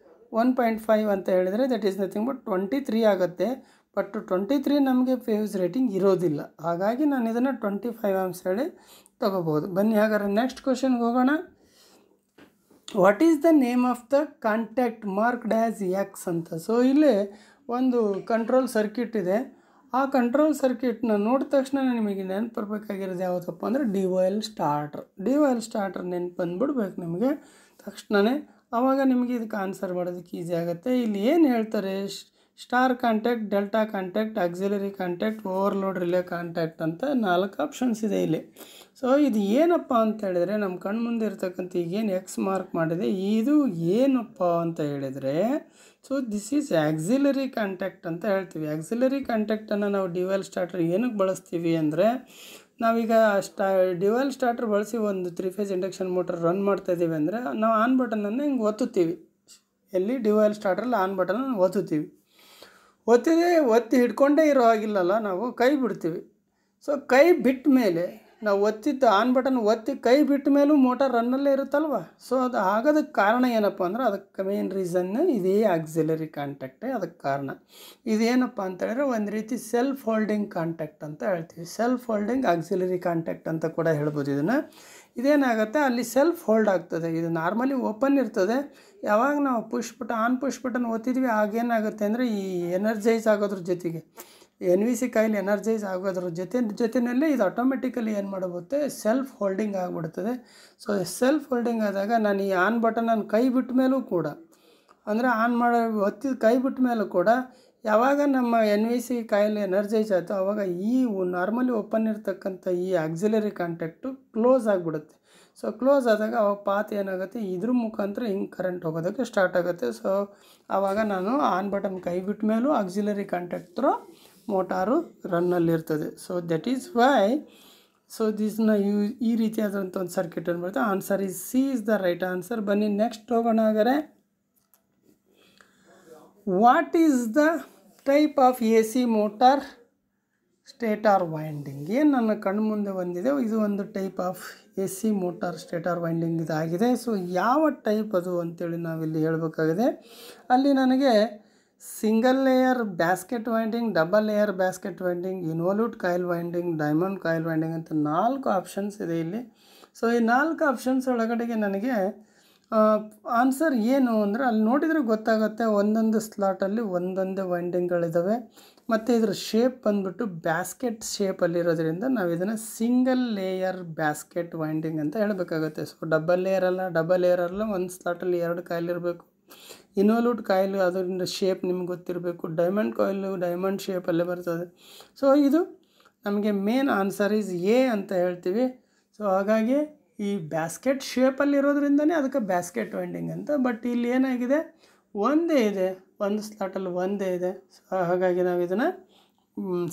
1.5 ಅಂತ ಹೇಳಿದರೆ ದಟ್ ಈಸ್ ನಥಿಂಗ್ ಬಟ್ 23 ಆಗುತ್ತೆ. ಬಟ್ 23 ನಮಗೆ ಫ್ಯೂಸ್ ರೇಟಿಂಗ್ ಇರೋದಿಲ್ಲ. ಹಾಗಾಗಿ ನಾನು ಇದನ್ನು 25 ಆ್ಯಂಪ್ಸ್ ಹೇಳಿ ತೊಗೋಬೋದು. ಬನ್ನಿ ಹಾಗಾದ್ರೆ ನೆಕ್ಸ್ಟ್ ಕ್ವಶನ್ಗೆ ಹೋಗೋಣ. What is the name of the contact marked as X ಅಂತ. ಸೊ ಇಲ್ಲಿ ಒಂದು ಕಂಟ್ರೋಲ್ ಸರ್ಕ್ಯೂಟ್ ಇದೆ. ಆ ಕಂಟ್ರೋಲ್ ಸರ್ಕ್ಯೂಟ್ನ ನೋಡಿದ ತಕ್ಷಣ ನಿಮಗೆ ನೆನಪು ಬರಬೇಕಾಗಿರೋದು ಯಾವುದಪ್ಪ ಅಂದರೆ DOL ಸ್ಟಾರ್ಟರ್ ನೆನಪು ಬಂದುಬಿಡ್ಬೇಕು ನಿಮಗೆ ತಕ್ಷಣವೇ. ಆವಾಗ ನಿಮಗೆ ಇದಕ್ಕೆ ಆನ್ಸರ್ ಮಾಡೋದಕ್ಕೆ ಈಸಿ ಆಗುತ್ತೆ. ಇಲ್ಲಿ ಏನು ಹೇಳ್ತಾರೆ, star contact, delta contact, auxiliary contact, overload relay contact ಅಂತ 4 ಆಪ್ಷನ್ಸ್ ಇದೆ ಇಲ್ಲಿ. ಸೊ ಇದು ಏನಪ್ಪ ಅಂತ ಹೇಳಿದರೆ ನಮ್ಮ ಕಣ್ಣು ಮುಂದೆ ಇರ್ತಕ್ಕಂಥ ಈಗೇನು ಎಕ್ಸ್ ಮಾರ್ಕ್ ಮಾಡಿದೆ ಇದು ಏನಪ್ಪ ಅಂತ ಹೇಳಿದರೆ, so this is auxiliary contact ಅಂತ ಹೇಳ್ತೀವಿ. ಆಕ್ಸಿಲರಿ ಕಾಂಟ್ಯಾಕ್ಟನ್ನು ನಾವು DOL ಸ್ಟಾರ್ಟರ್ ಏನಕ್ಕೆ ಬಳಸ್ತೀವಿ ಅಂದರೆ, ನಾವೀಗ DOL ಸ್ಟಾರ್ಟರ್ ಬಳಸಿ ಒಂದು 3 ಫೇಸ್ ಇಂಡಕ್ಷನ್ ಮೋಟರ್ ರನ್ ಮಾಡ್ತಾಯಿದ್ದೀವಿ ಅಂದರೆ ನಾವು ಆನ್ ಬಟನನ್ನು ಹಿಂಗೆ ಒತ್ತುತ್ತೀವಿ. ಎಲ್ಲಿ DOL ಸ್ಟಾರ್ಟ್ರಲ್ಲಿ ಆನ್ ಬಟನನ್ನು ಒತ್ತಿ ಹಿಡ್ಕೊಂಡೇ ಇರೋ ಹಾಗಿಲ್ಲಲ್ಲ, ನಾವು ಕೈ ಬಿಡ್ತೀವಿ. ಸೊ ಕೈ ಬಿಟ್ಟ ಮೇಲೆ ನಾವು ಒತ್ತಿದ್ದು ಆನ್ ಬಟನ್ ಒತ್ತಿ ಕೈ ಬಿಟ್ಟ ಮೇಲೂ ಮೋಟಾರ್ ರನ್ನಲ್ಲೇ ಇರುತ್ತಲ್ವ. ಸೊ ಅದು ಆಗೋದಕ್ಕೆ ಕಾರಣ ಏನಪ್ಪ ಅಂದ್ರೆ ಅದಕ್ಕೆ ಮೇನ್ ರೀಸನ್ನು ಇದೇ ಆಕ್ಸಿಲರಿ ಕಾಂಟ್ಯಾಕ್ಟೇ ಅದಕ್ಕೆ ಕಾರಣ. ಇದೇನಪ್ಪ ಅಂತ ಹೇಳಿದ್ರೆ ಒಂದು ರೀತಿ ಸೆಲ್ಫ್ ಹೋಲ್ಡಿಂಗ್ ಕಾಂಟ್ಯಾಕ್ಟ್ ಅಂತ ಹೇಳ್ತೀವಿ. ಸೆಲ್ಫ್ ಹೋಲ್ಡಿಂಗ್ ಆಕ್ಸಿಲರಿ ಕಾಂಟ್ಯಾಕ್ಟ್ ಅಂತ ಕೂಡ ಹೇಳ್ಬೋದು ಇದನ್ನು. ಇದೇನಾಗುತ್ತೆ ಅಲ್ಲಿ ಸೆಲ್ಫ್ ಹೋಲ್ಡ್ ಆಗ್ತದೆ. ಇದು ನಾರ್ಮಲಿ ಓಪನ್ ಇರ್ತದೆ. ಯಾವಾಗ ನಾವು ಪುಷ್ ಬಟನ್ ಒತ್ತಿದ್ವಿ ಆಗೇನಾಗುತ್ತೆ ಅಂದರೆ ಈ ಎನರ್ಜೈಸ್ ಆಗೋದ್ರ ಜೊತೆಗೆ NVC ಕಾಯಿಲ್ ಎನರ್ಜೈಸ್ ಆಗೋದ್ರ ಜೊತೆಯಲ್ಲೇ ಇದು ಆಟೋಮೆಟಿಕಲಿ ಏನು ಮಾಡಬಹುದು ಸೆಲ್ಫ್ ಹೋಲ್ಡಿಂಗ್ ಆಗಿಬಿಡ್ತದೆ. ಸೊ ಸೆಲ್ಫ್ ಹೋಲ್ಡಿಂಗ್ ಆದಾಗ ನಾನು ಈ ಆನ್ ಬಟನನ್ನು ಕೈ ಬಿಟ್ಟ ಮೇಲೂ ಕೂಡ ಅಂದರೆ ಒತ್ತಿದ ಕೈ ಬಿಟ್ಟ ಮೇಲೂ ಕೂಡ ಯಾವಾಗ ನಮ್ಮ NVC ಕಾಯಿಲ್ ಎನರ್ಜೈಸ್ ಆಯಿತು ಆವಾಗ ಈ ನಾರ್ಮಲಿ ಓಪನ್ ಇರ್ತಕ್ಕಂಥ ಈ ಆಕ್ಸಿಲರಿ ಕಾಂಟ್ಯಾಕ್ಟು ಕ್ಲೋಸ್ ಆಗಿಬಿಡುತ್ತೆ. ಸೊ ಕ್ಲೋಸ್ ಆದಾಗ ಅವಾಗ ಪಾತ್ ಏನಾಗುತ್ತೆ ಇದ್ರ ಮುಖಾಂತರ ಹಿಂಗೆ ಕರೆಂಟ್ ಹೋಗೋದಕ್ಕೆ ಸ್ಟಾರ್ಟ್ ಆಗುತ್ತೆ. ಸೊ ಆವಾಗ ನಾನು ಆನ್ ಬಟನ್ ಕೈ ಬಿಟ್ಟ ಮೇಲೂ ಆಕ್ಸಿಲರಿ ಕಾಂಟ್ಯಾಕ್ಟ್ ಥ್ರೂ ಮೋಟಾರು ರನ್ನಲ್ಲಿರ್ತದೆ. ಸೊ ದಟ್ ಈಸ್ ವೈ ಈ ರೀತಿಯಾದಂಥ ಒಂದು ಸರ್ಕ್ಯೂಟ್ ಏನು ಬರುತ್ತೆ. Answer is C is the right answer. ಬನ್ನಿ ನೆಕ್ಸ್ಟ್ ಹೋಗೋಣ. ಹಾಗಾದರೆ what is the type of AC motor stator winding. ಏನು ನನ್ನ ಕಣ್ಣು ಮುಂದೆ ಬಂದಿದೆ ಇದು ಒಂದು type of AC motor stator winding ಇದಾಗಿದೆ. ಸೊ ಯಾವ ಟೈಪ್ ಅದು ಅಂತೇಳಿ ನಾವಿಲ್ಲಿ ಹೇಳಬೇಕಾಗಿದೆ. ಅಲ್ಲಿ ನನಗೆ single layer basket winding, double layer basket winding, ಇನ್ವಾಲ್ಯೂಟ್ coil winding, diamond coil winding ಅಂತ 4 ಆಪ್ಷನ್ಸ್ ಇದೆ ಇಲ್ಲಿ. ಸೊ ಈ 4 ಆಪ್ಷನ್ಸ್ ಒಳಗಡೆಗೆ ನನಗೆ ಆನ್ಸರ್ ಏನು ಅಂದರೆ ಅಲ್ಲಿ ನೋಡಿದರೆ ಗೊತ್ತಾಗುತ್ತೆ ಒಂದೊಂದು ಸ್ಲಾಟಲ್ಲಿ ಒಂದೊಂದೇ ವೈಂಡಿಂಗ್ಗಳಿದ್ದಾವೆ ಮತ್ತು ಇದರ ಶೇಪ್ ಬಂದುಬಿಟ್ಟು ಬ್ಯಾಸ್ಕೆಟ್ ಶೇಪಲ್ಲಿರೋದ್ರಿಂದ ನಾವು ಇದನ್ನು ಸಿಂಗಲ್ ಲೇಯರ್ ಬ್ಯಾಸ್ಕೆಟ್ ವೈಂಡಿಂಗ್ ಅಂತ ಹೇಳಬೇಕಾಗುತ್ತೆ. ಸೊ ಡಬಲ್ ಲೇಯರಲ್ಲ ಒಂದು ಸ್ಲಾಟಲ್ಲಿ 2 ಕಾಯಿಲ್ ಇರಬೇಕು. ಇನ್ವಾಲ್ಯೂಟ್ ಕಾಯಿಲು ಅದರಿಂದ ಶೇಪ್ ನಿಮ್ಗೆ ಗೊತ್ತಿರಬೇಕು. ಡೈಮಂಡ್ ಕಾಯಿಲು ಡೈಮಂಡ್ ಶೇಪಲ್ಲೇ ಬರ್ತದೆ. ಸೊ ಇದು ನಮಗೆ ಮೇನ್ ಆನ್ಸರ್ ಈಸ್ ಎ ಅಂತ ಹೇಳ್ತೀವಿ. ಸೊ ಹಾಗಾಗಿ ಈ ಬ್ಯಾಸ್ಕೆಟ್ ಶೇಪಲ್ಲಿರೋದ್ರಿಂದನೇ ಅದಕ್ಕೆ ಬ್ಯಾಸ್ಕೆಟ್ ವೈಂಡಿಂಗ್ ಅಂತ. ಬಟ್ ಇಲ್ಲಿ ಏನಾಗಿದೆ ಒಂದೇ ಇದೆ, ಒಂದು ಸ್ಲಾಟಲ್ಲಿ ಒಂದೇ ಇದೆ. ಸೊ ಹಾಗಾಗಿ ನಾವು ಇದನ್ನು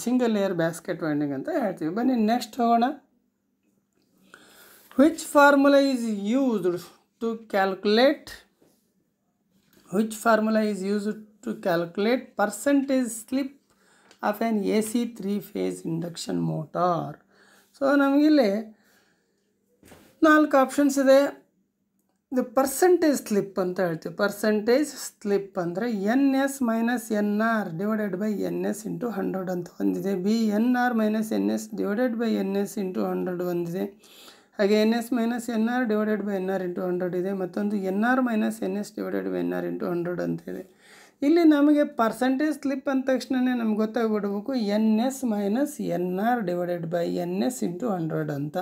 ಸಿಂಗಲ್ ಲೇಯರ್ ಬ್ಯಾಸ್ಕೆಟ್ ವೈಂಡಿಂಗ್ ಅಂತ ಹೇಳ್ತೀವಿ. ಬನ್ನಿ ನೆಕ್ಸ್ಟ್ ಹೋಗೋಣ. Which formula is used to calculate percentage slip of an AC 3-phase induction motor? So ನಮಗಿಲ್ಲಿ 4 ಆಪ್ಷನ್ಸ್ ಇದೆ. ಇದು ಪರ್ಸೆಂಟೇಜ್ ಸ್ಲಿಪ್ ಅಂತ ಹೇಳ್ತೀವಿ. ಪರ್ಸೆಂಟೇಜ್ ಸ್ಲಿಪ್ ಅಂದರೆ NS - NR divided by NS into 100 ಅಂತ ಒಂದಿದೆ. NR - NS divided by NS into 100 ಒಂದಿದೆ. ಹಾಗೆ NS - NR divided by NR into 100 ಇದೆ. ಮತ್ತೊಂದು NR - NS divided by NR into 100 ಅಂತ ಇದೆ. ಇಲ್ಲಿ ನಮಗೆ ಪರ್ಸೆಂಟೇಜ್ ಸ್ಲಿಪ್ ಅಂದ ತಕ್ಷಣವೇ ನಮ್ಗೆ ಗೊತ್ತಾಗ್ಬಿಡ್ಬೇಕು NS - NR divided by NS into 100 ಅಂತ.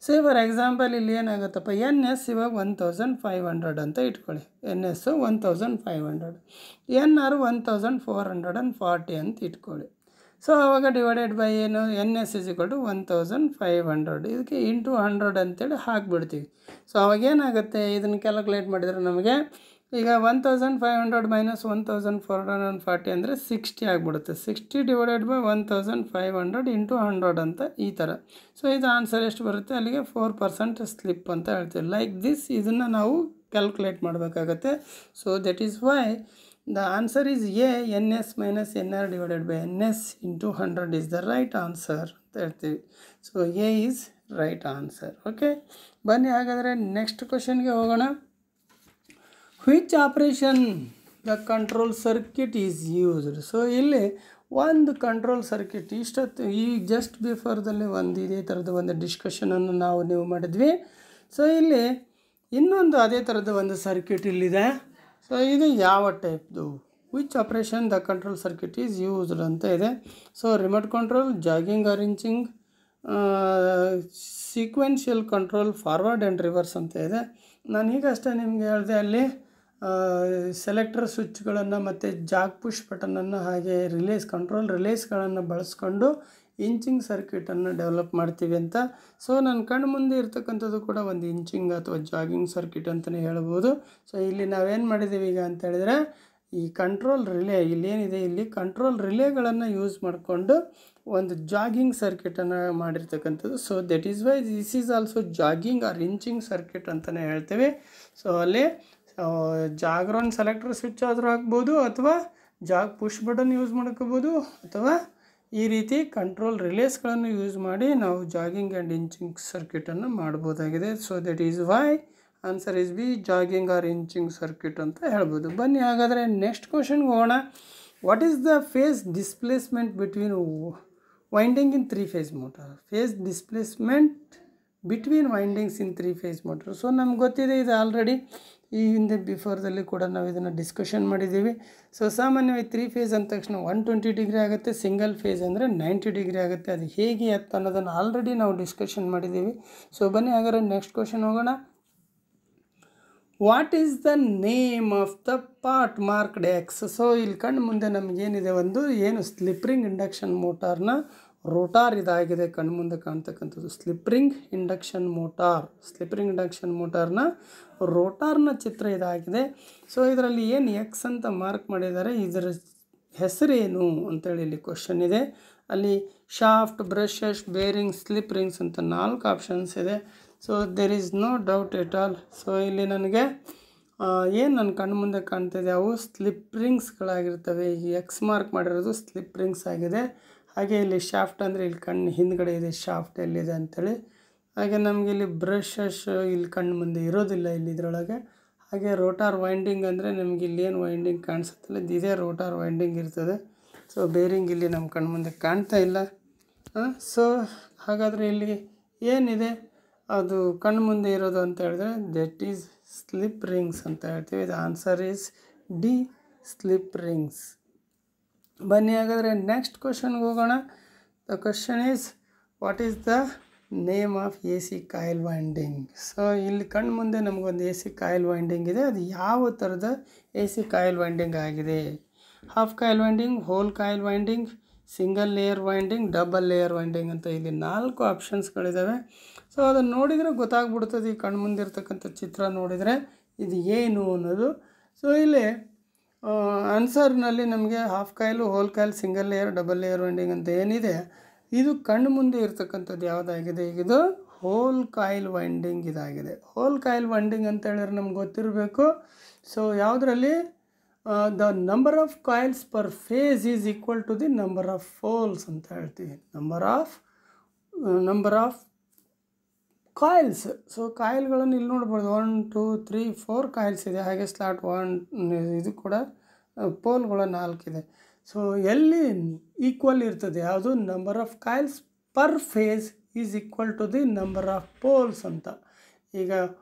ಸೊ ಫಾರ್ ಎಕ್ಸಾಂಪಲ್ ಇಲ್ಲಿ ಏನಾಗುತ್ತಪ್ಪ, NS ಇವಾಗ 1500 ಅಂತ ಇಟ್ಕೊಳ್ಳಿ. NS 1500, NR 1440 ಅಂತ ಇಟ್ಕೊಳ್ಳಿ. ಸೊ ಆವಾಗ ಡಿವೈಡೆಡ್ ಬೈ ಏನು, NS = 1500, ಇದಕ್ಕೆ ಇಂಟು 100 ಅಂತೇಳಿ ಹಾಕಿಬಿಡ್ತೀವಿ. ಸೊ ಅವಾಗ ಏನಾಗುತ್ತೆ, ಇದನ್ನು ಕ್ಯಾಲ್ಕುಲೇಟ್ ಮಾಡಿದರೆ ನಮಗೆ ಈಗ 1500 - 1440 ಅಂದರೆ 60 ಆಗಿಬಿಡುತ್ತೆ. 60 ಡಿವೈಡೆಡ್ ಬೈ 1500 ಇಂಟು 100 ಅಂತ ಈ ಥರ. ಸೊ ಇದು ಆನ್ಸರ್ ಎಷ್ಟು ಬರುತ್ತೆ, ಅಲ್ಲಿಗೆ 4% ಸ್ಲಿಪ್ ಅಂತ ಹೇಳ್ತೀವಿ. ಲೈಕ್ ದಿಸ್ ಇದನ್ನು ನಾವು ಕ್ಯಾಲ್ಕುಲೇಟ್ ಮಾಡಬೇಕಾಗತ್ತೆ. So that is why the answer is A, NS - NR divided by NS into 100 is the right answer ಅಂತ ಹೇಳ್ತೀವಿ. So A is right answer. Okay, ಬನ್ನಿ ಹಾಗಾದರೆ ನೆಕ್ಸ್ಟ್ ಕ್ವಶನ್ಗೆ ಹೋಗೋಣ. Which operation the control circuit is used? So ಇಲ್ಲಿ ಒಂದು control circuit ಇಷ್ಟೊತ್ತು ಈ ಜಸ್ಟ್ ಬಿಫೋರ್ದಲ್ಲಿ ಇದೇ ಥರದ ಒಂದು ಡಿಸ್ಕಷನನ್ನು ನೀವು ಮಾಡಿದ್ವಿ. ಸೊ ಇಲ್ಲಿ ಇನ್ನೊಂದು ಅದೇ ಥರದ ಒಂದು ಸರ್ಕ್ಯೂಟ್ ಇಲ್ಲಿದೆ. ಸೊ ಇದು ಯಾವ ಟೈಪ್ದು? Which operation the control circuit is used ಅಂತ ಇದೆ. So remote control, jogging or inching, sequential control, forward and reverse ಅಂತ ಇದೆ. ನಾನು ಈಗಷ್ಟೇ ನಿಮಗೆ ಹೇಳಿದೆ, ಅಲ್ಲಿ ಸೆಲೆಕ್ಟರ್ ಸ್ವಿಚ್ಗಳನ್ನು ಮತ್ತು ಜಾಗ್ ಪುಷ್ ಬಟನನ್ನು ಹಾಗೆ ಕಂಟ್ರೋಲ್ ರಿಲೇಸ್ಗಳನ್ನು ಬಳಸ್ಕೊಂಡು ಇಂಚಿಂಗ್ ಸರ್ಕ್ಯೂಟನ್ನು ಡೆವಲಪ್ ಮಾಡ್ತೀವಿ ಅಂತ. ಸೊ ನನ್ನ ಕಣ್ಣು ಮುಂದೆ ಇರ್ತಕ್ಕಂಥದ್ದು ಕೂಡ ಒಂದು ಇಂಚಿಂಗ್ ಅಥವಾ ಜಾಗಿಂಗ್ ಸರ್ಕ್ಯೂಟ್ ಅಂತಲೇ ಹೇಳ್ಬೋದು. ಸೊ ಇಲ್ಲಿ ನಾವೇನು ಮಾಡಿದ್ದೀವಿ ಈಗ ಅಂತ ಹೇಳಿದರೆ, ಈ ಕಂಟ್ರೋಲ್ ರಿಲೇ ಇಲ್ಲೇನಿದೆ, ಇಲ್ಲಿ ಕಂಟ್ರೋಲ್ ರಿಲೇಗಳನ್ನು ಯೂಸ್ ಮಾಡಿಕೊಂಡು ಒಂದು ಜಾಗಿಂಗ್ ಸರ್ಕ್ಯೂಟನ್ನು ಮಾಡಿರ್ತಕ್ಕಂಥದ್ದು. So that is why this is also jogging or inching circuit ಅಂತಲೇ ಹೇಳ್ತೀವಿ. ಸೊ ಅಲ್ಲಿ ಜಾಗ್ರನ್ ಸೆಲೆಕ್ಟರ್ ಸ್ವಿಚ್ ಆದರೂ ಹಾಕ್ಬೋದು, ಅಥವಾ ಜಾಗ್ ಪುಷ್ ಬಟನ್ ಯೂಸ್ ಮಾಡ್ಕೋಬೋದು, ಅಥವಾ ಈ ರೀತಿ ಕಂಟ್ರೋಲ್ ರಿಲೇಸ್ಗಳನ್ನು ಯೂಸ್ ಮಾಡಿ ನಾವು ಜಾಗಿಂಗ್ ಆ್ಯಂಡ್ ಇಂಚಿಂಗ್ ಸರ್ಕ್ಯೂಟನ್ನು ಮಾಡ್ಬೋದಾಗಿದೆ. So that is why answer is B, jogging or inching circuit ಅಂತ ಹೇಳ್ಬೋದು. ಬನ್ನಿ ಹಾಗಾದರೆ ನೆಕ್ಸ್ಟ್ ಕ್ವಶನ್ಗೆ ಹೋಗೋಣ. What is the phase displacement between winding in 3-phase motor? Phase displacement between windings in 3-phase motor. So ನಮ್ಗೆ ಗೊತ್ತಿದೆ, ಇದು ಆಲ್ರೆಡಿ ಈ ಹಿಂದೆ ಬಿಫೋರ್ದಲ್ಲಿ ಕೂಡ ನಾವು ಇದನ್ನು ಡಿಸ್ಕಷನ್ ಮಾಡಿದ್ದೀವಿ. ಸೊ ಸಾಮಾನ್ಯವಾಗಿ 3-phase ಅಂದ ತಕ್ಷಣ 120 ಡಿಗ್ರಿ ಆಗುತ್ತೆ, ಸಿಂಗಲ್ ಫೇಸ್ ಅಂದರೆ 90 ಡಿಗ್ರಿ ಆಗುತ್ತೆ. ಅದು ಹೇಗೆ ಅನ್ನೋದನ್ನು ಆಲ್ರೆಡಿ ನಾವು ಡಿಸ್ಕಷನ್ ಮಾಡಿದ್ದೀವಿ. ಸೊ ಬನ್ನಿ ಹಾಗಾದ್ರೆ ನೆಕ್ಸ್ಟ್ ಕ್ವಶನ್ ಹೋಗೋಣ. What is the name of the part marked X? So ಇಲ್ಲಿ ಕಣ್ಣು ಮುಂದೆ ನಮಗೇನಿದೆ, ಸ್ಲಿಪ್ ರಿಂಗ್ ಇಂಡಕ್ಷನ್ ಮೋಟಾರ್ನ ರೋಟಾರ್ ಇದಾಗಿದೆ ಕಣ್ಣು ಮುಂದೆ ಕಾಣ್ತಕ್ಕಂಥದ್ದು. ಸ್ಲಿಪ್ ರಿಂಗ್ ಇಂಡಕ್ಷನ್ ಮೋಟಾರ್ನ ರೋಟಾರ್ನ ಚಿತ್ರ ಇದಾಗಿದೆ. ಸೊ ಇದರಲ್ಲಿ ಏನು ಎಕ್ಸ್ ಅಂತ ಮಾರ್ಕ್ ಮಾಡಿದ್ದಾರೆ, ಇದರ ಹೆಸರೇನು ಅಂತೇಳಿ ಇಲ್ಲಿ ಕ್ವಶನ್ ಇದೆ. ಅಲ್ಲಿ shaft, brushes, bearing, slip rings ಅಂತ 4 ಆಪ್ಷನ್ಸ್ ಇದೆ. So there is no doubt at all. So ಇಲ್ಲಿ ನನಗೆ ಏನು ನನ್ನ ಕಣ್ಣು ಮುಂದೆ ಕಾಣ್ತಿದೆ, ಅವು ಸ್ಲಿಪ್ ರಿಮ್ಸ್ಗಳಾಗಿರ್ತವೆ. ಈ ಎಕ್ಸ್ ಮಾರ್ಕ್ ಮಾಡಿರೋದು ಸ್ಲಿಪ್ ರಿಂಗ್ಸ್ ಆಗಿದೆ. ಹಾಗೆ ಇಲ್ಲಿ ಶಾಫ್ಟ್ ಅಂದರೆ ಇಲ್ಲಿ ಕಣ್ಣು ಹಿಂದ್ಗಡೆ ಇದೆ, ಶಾಫ್ಟ್ ಎಲ್ಲಿದೆ ಅಂಥೇಳಿ. ಹಾಗೆ ನಮಗೆ ಇಲ್ಲಿ ಬ್ರಷಸ್ ಇಲ್ಲಿ ಕಣ್ಣು ಮುಂದೆ ಇರೋದಿಲ್ಲ ಇಲ್ಲಿ ಇದರೊಳಗೆ. ಹಾಗೆ ರೋಟಾರ್ ವೈಂಡಿಂಗ್ ಅಂದರೆ ನಮಗೆ ಇಲ್ಲಿ ಏನು ವೈಂಡಿಂಗ್ ಕಾಣಿಸುತ್ತಲ್ಲ, ಇದೇ ರೋಟಾರ್ ವೈಂಡಿಂಗ್ ಇರ್ತದೆ. ಸೊ ಬೇರಿಂಗ್ ಇಲ್ಲಿ ನಮ್ಮ ಕಣ್ಣು ಮುಂದೆ ಕಾಣ್ತಾ ಇಲ್ಲ. ಸೊ ಹಾಗಾದರೆ ಇಲ್ಲಿ ಏನಿದೆ ಅದು ಕಣ್ಣು ಮುಂದೆ ಇರೋದು ಅಂತ ಹೇಳಿದ್ರೆ ದಟ್ ಈಸ್ ಸ್ಲಿಪ್ ರಿಂಗ್ಸ್ ಅಂತ ಹೇಳ್ತೀವಿ. The answer is D, slip rings. ಬನ್ನಿ ಹಾಗಾದರೆ ನೆಕ್ಸ್ಟ್ ಕ್ವಶನ್ಗೆ ಹೋಗೋಣ. The question is what is the name of AC coil winding? So ಇಲ್ಲಿ ಕಣ್ಣು ಮುಂದೆ ನಮಗೊಂದು AC ಕಾಯಿಲ್ ವೈಂಡಿಂಗ್ ಇದೆ. ಅದು ಯಾವ ಥರದ AC ಕಾಯಿಲ್ ವೈಂಡಿಂಗ್ ಆಗಿದೆ? Half coil winding, whole coil winding, single layer winding, double layer winding ಅಂತ ಇಲ್ಲಿ 4 ಆಪ್ಷನ್ಸ್ಗಳಿದ್ದಾವೆ. ಸೊ ಅದನ್ನು ನೋಡಿದರೆ ಗೊತ್ತಾಗ್ಬಿಡ್ತದೆ, ಈ ಕಣ್ಣು ಮುಂದೆ ಇರ್ತಕ್ಕಂಥ ಚಿತ್ರ ನೋಡಿದರೆ ಇದು ಏನು ಅನ್ನೋದು. ಸೊ ಇಲ್ಲಿ ಆನ್ಸರ್ನಲ್ಲಿ ನಮಗೆ half coil, whole coil, single layer, double layer winding ಅಂತ ಏನಿದೆ ಇದು ಕಣ್ಣು ಮುಂದೆ ಇರ್ತಕ್ಕಂಥದ್ದು ಯಾವುದಾಗಿದೆ, ಈಗ ಇದು ಹೋಲ್ ಕಾಯಿಲ್ ವೈಂಡಿಂಗ್ ಇದಾಗಿದೆ. ಹೋಲ್ ಕಾಯಿಲ್ ವೈಂಡಿಂಗ್ ಅಂತ ಹೇಳಿದ್ರೆ ನಮ್ಗೆ ಗೊತ್ತಿರಬೇಕು. ಸೊ ಯಾವುದರಲ್ಲಿ the number of coils per phase is equal to the number of poles ಅಂತ ಹೇಳ್ತೀವಿ. Number of coils. ಸೊ ಕಾಯಿಲ್ಗಳನ್ನು ಇಲ್ಲಿ ನೋಡ್ಬೋದು, 1 2 3 4 ಕಾಯಿಲ್ಸ್ ಇದೆ. ಹಾಗೆ ಸ್ಲಾಟ್ 1 ಇದು ಕೂಡ ಪೋಲ್ಗಳು 4 ಇದೆ. ಸೊ ಎಲ್ಲಿ ಈಕ್ವಲ್ ಇರ್ತದೆ ಯಾವುದು, number of coils per phase is equal to the number of poles ಅಂತ. ಈಗ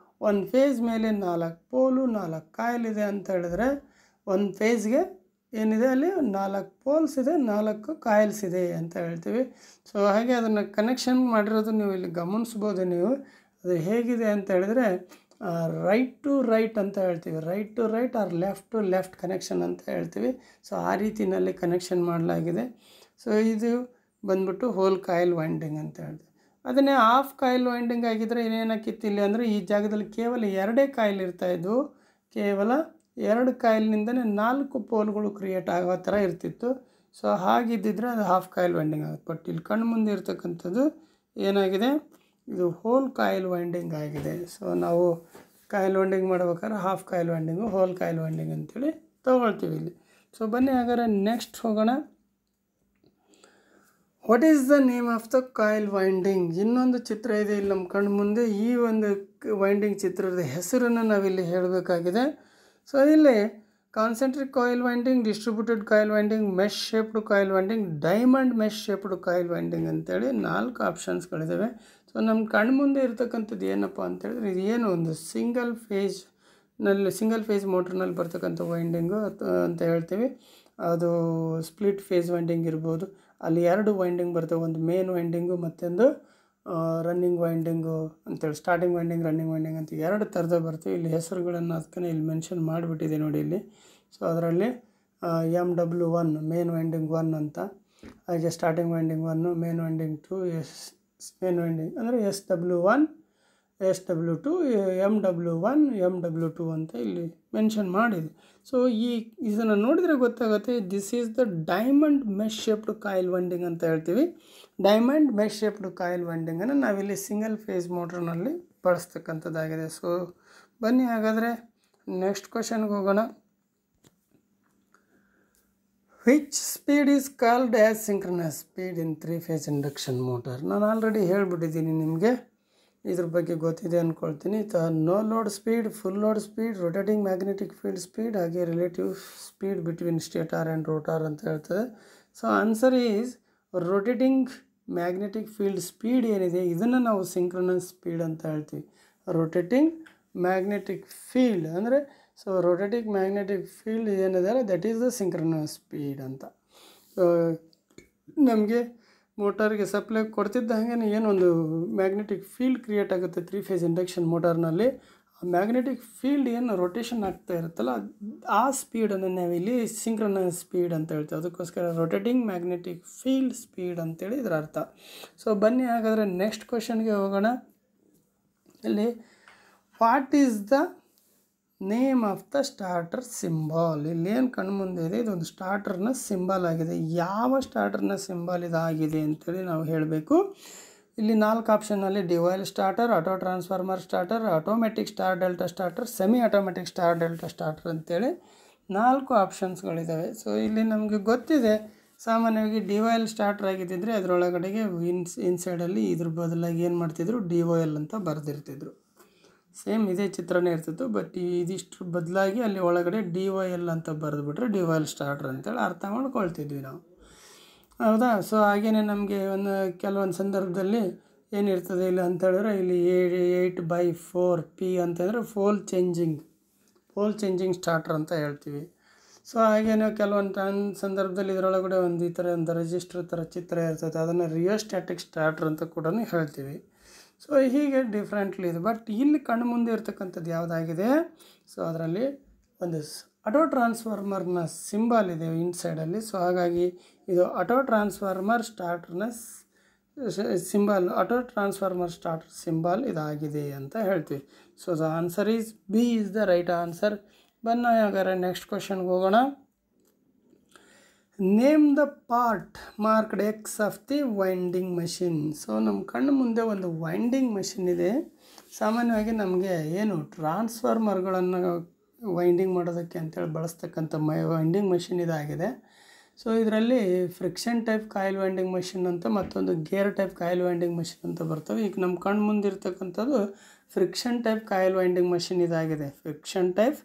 ಒಂದು ಫೇಸ್ ಮೇಲೆ 4 ಪೋಲು 4 ಕಾಯಿಲ್ ಇದೆ ಅಂತ ಹೇಳಿದ್ರೆ ಒಂದು ಫೇಸ್ಗೆ ಏನಿದೆ ಅಲ್ಲಿ 4 ಪೋಲ್ಸ್ ಇದೆ, 4 ಕಾಯಿಲ್ಸ್ ಇದೆ ಅಂತ ಹೇಳ್ತೀವಿ. ಸೊ ಹಾಗೆ ಅದನ್ನು ಕನೆಕ್ಷನ್ ಮಾಡಿರೋದು ನೀವು ಇಲ್ಲಿ ಗಮನಿಸ್ಬೋದು. ನೀವು ಅದು ಹೇಗಿದೆ ಅಂತ ಹೇಳಿದ್ರೆ ರೈಟ್ ಟು ರೈಟ್ ಅಂತ ಹೇಳ್ತೀವಿ, right to right or left to left connection ಅಂತ ಹೇಳ್ತೀವಿ. ಸೊ ಆ ರೀತಿಯಲ್ಲಿ ಕನೆಕ್ಷನ್ ಮಾಡಲಾಗಿದೆ. ಸೊ ಇದು ಬಂದ್ಬಿಟ್ಟು ಹೋಲ್ ಕಾಯಿಲ್ ವೈಂಡಿಂಗ್ ಅಂತ ಹೇಳ್ತೀವಿ. ಅದನ್ನೇ ಹಾಫ್ ಕಾಯಿಲ್ ವೈಂಡಿಂಗ್ ಆಗಿದ್ದರೆ ಏನೇನಾಕಿತ್ತು ಇಲ್ಲಿ ಅಂದರೆ ಈ ಜಾಗದಲ್ಲಿ ಕೇವಲ 2 ಕಾಯಿಲ್ ಇರ್ತಾಯಿದ್ವು. ಕೇವಲ 2 ಕಾಯಿಲ್ನಿಂದನೇ 4 ಪೋಲ್ಗಳು ಕ್ರಿಯೇಟ್ ಆಗೋ ಥರ ಇರ್ತಿತ್ತು. ಸೊ ಹಾಗಿದ್ದಿದ್ರೆ ಅದು ಹಾಫ್ ಕಾಯಿಲ್ ವೈಂಡಿಂಗ್ ಆಗುತ್ತೆ. ಬಟ್ ಇಲ್ಲಿ ಕಣ್ಣು ಮುಂದೆ ಇರ್ತಕ್ಕಂಥದ್ದು ಏನಾಗಿದೆ, ಇದು ಹೋಲ್ ಕಾಯಿಲ್ ವೈಂಡಿಂಗ್ ಆಗಿದೆ. ಸೊ ನಾವು ಕಾಯಿಲ್ ವೈಂಡಿಂಗ್ ಮಾಡ್ಬೇಕಾದ್ರೆ half coil winding, whole coil winding ಅಂತೇಳಿ ತೊಗೊಳ್ತೀವಿ ಇಲ್ಲಿ. ಸೊ ಬನ್ನಿ ಹಾಗಾದ್ರೆ ನೆಕ್ಸ್ಟ್ ಹೋಗೋಣ. What is the name of the coil winding? ಇನ್ನೊಂದು ಚಿತ್ರ ಇದೆ ಇಲ್ಲಿ ನಮ್ಮ ಕಣ್ಣು ಮುಂದೆ. ಈ ಒಂದು ವೈಂಡಿಂಗ್ ಚಿತ್ರದ ಹೆಸರನ್ನು ನಾವಿಲ್ಲಿ ಹೇಳಬೇಕಾಗಿದೆ. ಸೊ ಇಲ್ಲಿ concentric coil winding, distributed coil winding, mesh shaped coil winding, diamond mesh shaped coil winding ಅಂತೇಳಿ 4 ಆಪ್ಷನ್ಸ್ಗಳಿದ್ದಾವೆ. ಸೊ ನಮ್ಮ ಕಣ್ಣು ಮುಂದೆ ಇರ್ತಕ್ಕಂಥದ್ದು ಏನಪ್ಪ ಅಂತೇಳಿದ್ರೆ ಇದು ಏನು ಒಂದು ಸಿಂಗಲ್ ಫೇಸ್ ಮೋಟ್ರ್ನಲ್ಲಿ ಬರ್ತಕ್ಕಂಥ ವೈಂಡಿಂಗು ಅಂತ ಹೇಳ್ತೀವಿ. ಅದು ಸ್ಪ್ಲಿಟ್ ಫೇಸ್ ವೈಂಡಿಂಗ್ ಇರ್ಬೋದು. ಅಲ್ಲಿ 2 ವೈಂಡಿಂಗ್ ಬರ್ತವೆ, ಒಂದು ಮೇನ್ ವೈಂಡಿಂಗು ಮತ್ತೊಂದು ರನ್ನಿಂಗ್ ವೈಂಡಿಂಗು ಅಂತೇಳಿ, ಸ್ಟಾರ್ಟಿಂಗ್ ವೈಂಡಿಂಗ್, ರನ್ನಿಂಗ್ ವೈಂಡಿಂಗ್ ಅಂತ 2 ಥರದ ಬರ್ತವೆ. ಇಲ್ಲಿ ಹೆಸರುಗಳನ್ನು ಅದಕ್ಕೆ ಇಲ್ಲಿ ಮೆನ್ಷನ್ ಮಾಡಿಬಿಟ್ಟಿದೆ ನೋಡಿ ಇಲ್ಲಿ. ಸೊ ಅದರಲ್ಲಿ MW1 ಮೇನ್ ವೈಂಡಿಂಗ್ 1 ಅಂತ, ಹಾಗೆ starting winding 1, main winding 2, main winding ಅಂದರೆ SW1, SW2, MW1, MW2 ಅಂತ ಇಲ್ಲಿ ಮೆನ್ಷನ್ ಮಾಡಿದೆ. ಸೊ ಇದನ್ನು ನೋಡಿದರೆ ಗೊತ್ತಾಗುತ್ತೆ, this is the diamond mesh shaped coil winding ಅಂತ ಹೇಳ್ತೀವಿ. ಡೈಮಂಡ್ ಮೆಶ್ ಶೇಪ್ಡ್ ಕಾಯಿಲ್ ವೈಂಡಿಂಗನ್ನು ನಾವಿಲ್ಲಿ ಸಿಂಗಲ್ ಫೇಸ್ ಮೋಟ್ರ್ನಲ್ಲಿ ಬಳಸ್ತಕ್ಕಂಥದ್ದಾಗಿದೆ. ಸೊ ಬನ್ನಿ ಹಾಗಾದರೆ ನೆಕ್ಸ್ಟ್ ಕ್ವಶನ್ಗೆ ಹೋಗೋಣ. Which speed is called as synchronous speed in 3-phase induction motor? ನಾನು ಆಲ್ರೆಡಿ ಹೇಳ್ಬಿಟ್ಟಿದ್ದೀನಿ ನಿಮಗೆ, ಇದ್ರ ಬಗ್ಗೆ ಗೊತ್ತಿದೆ ಅಂದ್ಕೊಳ್ತೀನಿ. No load speed, full load speed, rotating magnetic field speed, ಹಾಗೆ relative speed between stator and rotor ಅಂತ ಹೇಳ್ತದೆ. So answer is rotating magnetic field speed ಏನಿದೆ ಇದನ್ನು ನಾವು ಸಿಂಕ್ರನಸ್ ಸ್ಪೀಡ್ ಅಂತ ಹೇಳ್ತೀವಿ. ರೊಟೇಟಿಂಗ್ ಮ್ಯಾಗ್ನೆಟಿಕ್ ಫೀಲ್ಡ್ ಅಂದರೆ ಸೊ ರೊಟೇಟಿಂಗ್ ಮ್ಯಾಗ್ನೆಟಿಕ್ ಫೀಲ್ಡ್ ಏನಿದೆ that is the synchronous speed ಅಂತ. ಸೊ ನಮಗೆ ಮೋಟಾರ್ಗೆ ಸಪ್ಲೈ ಕೊಡ್ತಿದ್ದ ಹಾಗೆ ಏನೊಂದು ಮ್ಯಾಗ್ನೆಟಿಕ್ ಫೀಲ್ಡ್ ಕ್ರಿಯೇಟ್ ಆಗುತ್ತೆ 3-phase ಇಂಡಕ್ಷನ್ ಮೋಟಾರ್ನಲ್ಲಿ. ಆ ಮ್ಯಾಗ್ನೆಟಿಕ್ ಫೀಲ್ಡ್ ಏನು ರೊಟೇಷನ್ ಆಗ್ತಾ ಇರುತ್ತಲ್ಲ ಆ ಸ್ಪೀಡನ್ನು ನಾವಿಲ್ಲಿ ಸಿಂಕ್ರನಸ್ ಸ್ಪೀಡ್ ಅಂತ ಹೇಳ್ತೀವಿ. ಅದಕ್ಕೋಸ್ಕರ ರೊಟೇಟಿಂಗ್ ಮ್ಯಾಗ್ನೆಟಿಕ್ ಫೀಲ್ಡ್ ಸ್ಪೀಡ್ ಅಂತೇಳಿ ಇದರ ಅರ್ಥ. ಸೊ ಬನ್ನಿ ಹಾಗಾದರೆ ನೆಕ್ಸ್ಟ್ ಕ್ವಶನ್ಗೆ ಹೋಗೋಣ. ಇಲ್ಲಿ what is the name of the starter symbol? ಇಲ್ಲೇನು ಕಣ್ಣು ಮುಂದೆ ಇದೆ ಇದೊಂದು ಸ್ಟಾರ್ಟರ್ನ ಸಿಂಬಲ್ ಆಗಿದೆ. ಯಾವ ಸ್ಟಾರ್ಟರ್ನ ಸಿಂಬಲ್ ಇದಾಗಿದೆ ಅಂತೇಳಿ ನಾವು ಹೇಳಬೇಕು. ಇಲ್ಲಿ 4 ಆಪ್ಷನ್ನಲ್ಲಿ ಡಿವೈಲ್ starter, auto transformer starter, automatic star delta starter, semi automatic star delta starter ಅಂತೇಳಿ 4 ಆಪ್ಷನ್ಸ್ಗಳಿದ್ದಾವೆ. ಸೊ ಇಲ್ಲಿ ನಮಗೆ ಗೊತ್ತಿದೆ ಸಾಮಾನ್ಯವಾಗಿ ಡಿವೈಲ್ ಸ್ಟಾರ್ಟರ್ ಆಗಿದ್ದಿದ್ರೆ ಅದರೊಳಗಡೆಗೆ ಇನ್ಸೈಡಲ್ಲಿ ಇದ್ರ ಬದಲಾಗಿ ಏನು ಮಾಡ್ತಿದ್ರು DOL ಅಂತ ಬರೆದಿರ್ತಿದ್ರು. ಸೇಮ್ ಇದೇ ಚಿತ್ರನೇ ಇರ್ತಿತ್ತು. ಬಟ್ ಇದಿಷ್ಟು ಬದಲಾಗಿ ಅಲ್ಲಿ ಒಳಗಡೆ DOL ಅಂತ ಬರೆದುಬಿಟ್ರೆ ಡಿವೈಲ್ ಸ್ಟಾರ್ಟರ್ ಅಂತೇಳಿ ಅರ್ಥ ಮಾಡ್ಕೊಳ್ತಿದ್ವಿ ನಾವು, ಹೌದಾ? ಸೊ ಹಾಗೆಯೇ ನಮಗೆ ಕೆಲವೊಂದು ಸಂದರ್ಭದಲ್ಲಿ ಏನಿರ್ತದೆ ಇಲ್ಲಿ ಅಂತೇಳಿದ್ರೆ ಇಲ್ಲಿ 8/4P ಅಂತಂದರೆ ಫೋಲ್ ಚೇಂಜಿಂಗ್ ಸ್ಟಾರ್ಟರ್ ಅಂತ ಹೇಳ್ತೀವಿ. ಸೊ ಹಾಗೇನೆ ಕೆಲವೊಂದು ಸಂದರ್ಭದಲ್ಲಿ ಇದರೊಳಗಡೆ ಒಂದು ಈ ಥರ ಒಂದು ರಿಜಿಸ್ಟರ್ ಥರ ಚಿತ್ರ ಇರ್ತದೆ, ಅದನ್ನು ರಿಯೋಸ್ಟ್ಯಾಟಿಕ್ ಸ್ಟಾರ್ಟರ್ ಅಂತ ಕೂಡ ಹೇಳ್ತೀವಿ. ಸೊ ಹೀಗೆ ಡಿಫ್ರೆಂಟ್ಲಿ ಇದೆ. ಬಟ್ ಇಲ್ಲಿ ಕಣ್ಣು ಮುಂದೆ ಇರ್ತಕ್ಕಂಥದ್ದು ಯಾವುದಾಗಿದೆ, ಸೊ ಅದರಲ್ಲಿ ಒಂದು ಆಟೋ ಟ್ರಾನ್ಸ್ಫಾರ್ಮರ್ನ ಸಿಂಬಲ್ ಇದೆ ಇನ್ಸೈಡಲ್ಲಿ. ಸೊ ಹಾಗಾಗಿ ಇದು ಆಟೋ ಟ್ರಾನ್ಸ್ಫಾರ್ಮರ್ ಸ್ಟಾರ್ಟರ್ನ symbol, auto transformer starter symbol ಇದಾಗಿದೆ ಅಂತ ಹೇಳ್ತೀವಿ. So the answer is B is the right answer. ಬನ್ನಿ ಹಾಗಾದ್ರೆ ನೆಕ್ಸ್ಟ್ ಕ್ವಶನ್ಗೆ ಹೋಗೋಣ. Name the part marked X of the winding machine. So ನಮ್ಮ ಕಣ್ಣು ಮುಂದೆ ಒಂದು ವೈಂಡಿಂಗ್ ಮಷಿನ್ ಇದೆ. ಸಾಮಾನ್ಯವಾಗಿ ನಮಗೆ ಏನು ಟ್ರಾನ್ಸ್ಫಾರ್ಮರ್ಗಳನ್ನು ವೈಂಡಿಂಗ್ ಮಾಡೋದಕ್ಕೆ ಅಂತೇಳಿ ಬಳಸ್ತಕ್ಕಂಥ ವೈಂಡಿಂಗ್ ಮಷಿನ್ ಇದಾಗಿದೆ. ಸೊ ಇದರಲ್ಲಿ friction type coil winding machine ಅಂತ ಮತ್ತೊಂದು gear type coil winding machine ಅಂತ ಬರ್ತವೆ. ಈಗ ನಮ್ಮ ಕಣ್ಣು ಮುಂದಿರ್ತಕ್ಕಂಥದ್ದು friction type coil winding machine ಇದಾಗಿದೆ. Friction type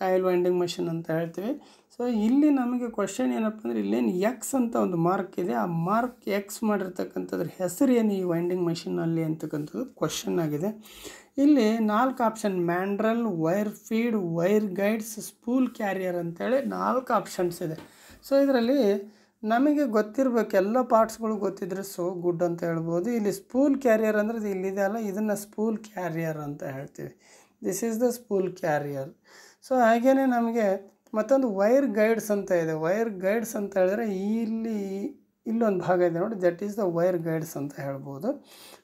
coil winding machine ಅಂತ ಹೇಳ್ತೀವಿ. ಸೊ ಇಲ್ಲಿ ನಮಗೆ ಕ್ವಶನ್ ಏನಪ್ಪ ಅಂದರೆ ಇಲ್ಲೇನು ಎಕ್ಸ್ ಅಂತ ಒಂದು ಮಾರ್ಕ್ ಇದೆ. ಆ ಮಾರ್ಕ್ ಎಕ್ಸ್ ಮಾಡಿರ್ತಕ್ಕಂಥದ್ರ ಹೆಸರು ಏನು ಈ ವೈಂಡಿಂಗ್ ಮಷಿನಲ್ಲಿ ಅಂತಕ್ಕಂಥದ್ದು ಕ್ವಶನ್ ಆಗಿದೆ. ಇಲ್ಲಿ 4 option: mandrel, wire feed, wire guides, spool carrier ಅಂತೇಳಿ 4 ಆಪ್ಷನ್ಸ್ ಇದೆ. ಸೊ ಇದರಲ್ಲಿ ನಮಗೆ ಗೊತ್ತಿರಬೇಕು, ಎಲ್ಲ ಪಾರ್ಟ್ಸ್ಗಳು ಗೊತ್ತಿದ್ರೆ ಸೊ ಗುಡ್ ಅಂತ ಹೇಳ್ಬೋದು. ಇಲ್ಲಿ ಸ್ಪೂಲ್ ಕ್ಯಾರಿಯರ್ ಅಂದರೆ ಇದು ಇಲ್ಲಿದೆ ಅಲ್ಲ, ಇದನ್ನು ಸ್ಪೂಲ್ ಕ್ಯಾರಿಯರ್ ಅಂತ ಹೇಳ್ತೀವಿ. This is the spool carrier. So ಹಾಗೆಯೇ ನಮಗೆ ಮತ್ತೊಂದು ವೈರ್ ಗೈಡ್ಸ್ ಅಂತ ಇದೆ. ವೈರ್ ಗೈಡ್ಸ್ ಅಂತ ಹೇಳಿದ್ರೆ ಇಲ್ಲೊಂದು ಭಾಗ ಇದೆ ನೋಡಿ, that is the wire guides ಅಂತ ಹೇಳ್ಬೋದು.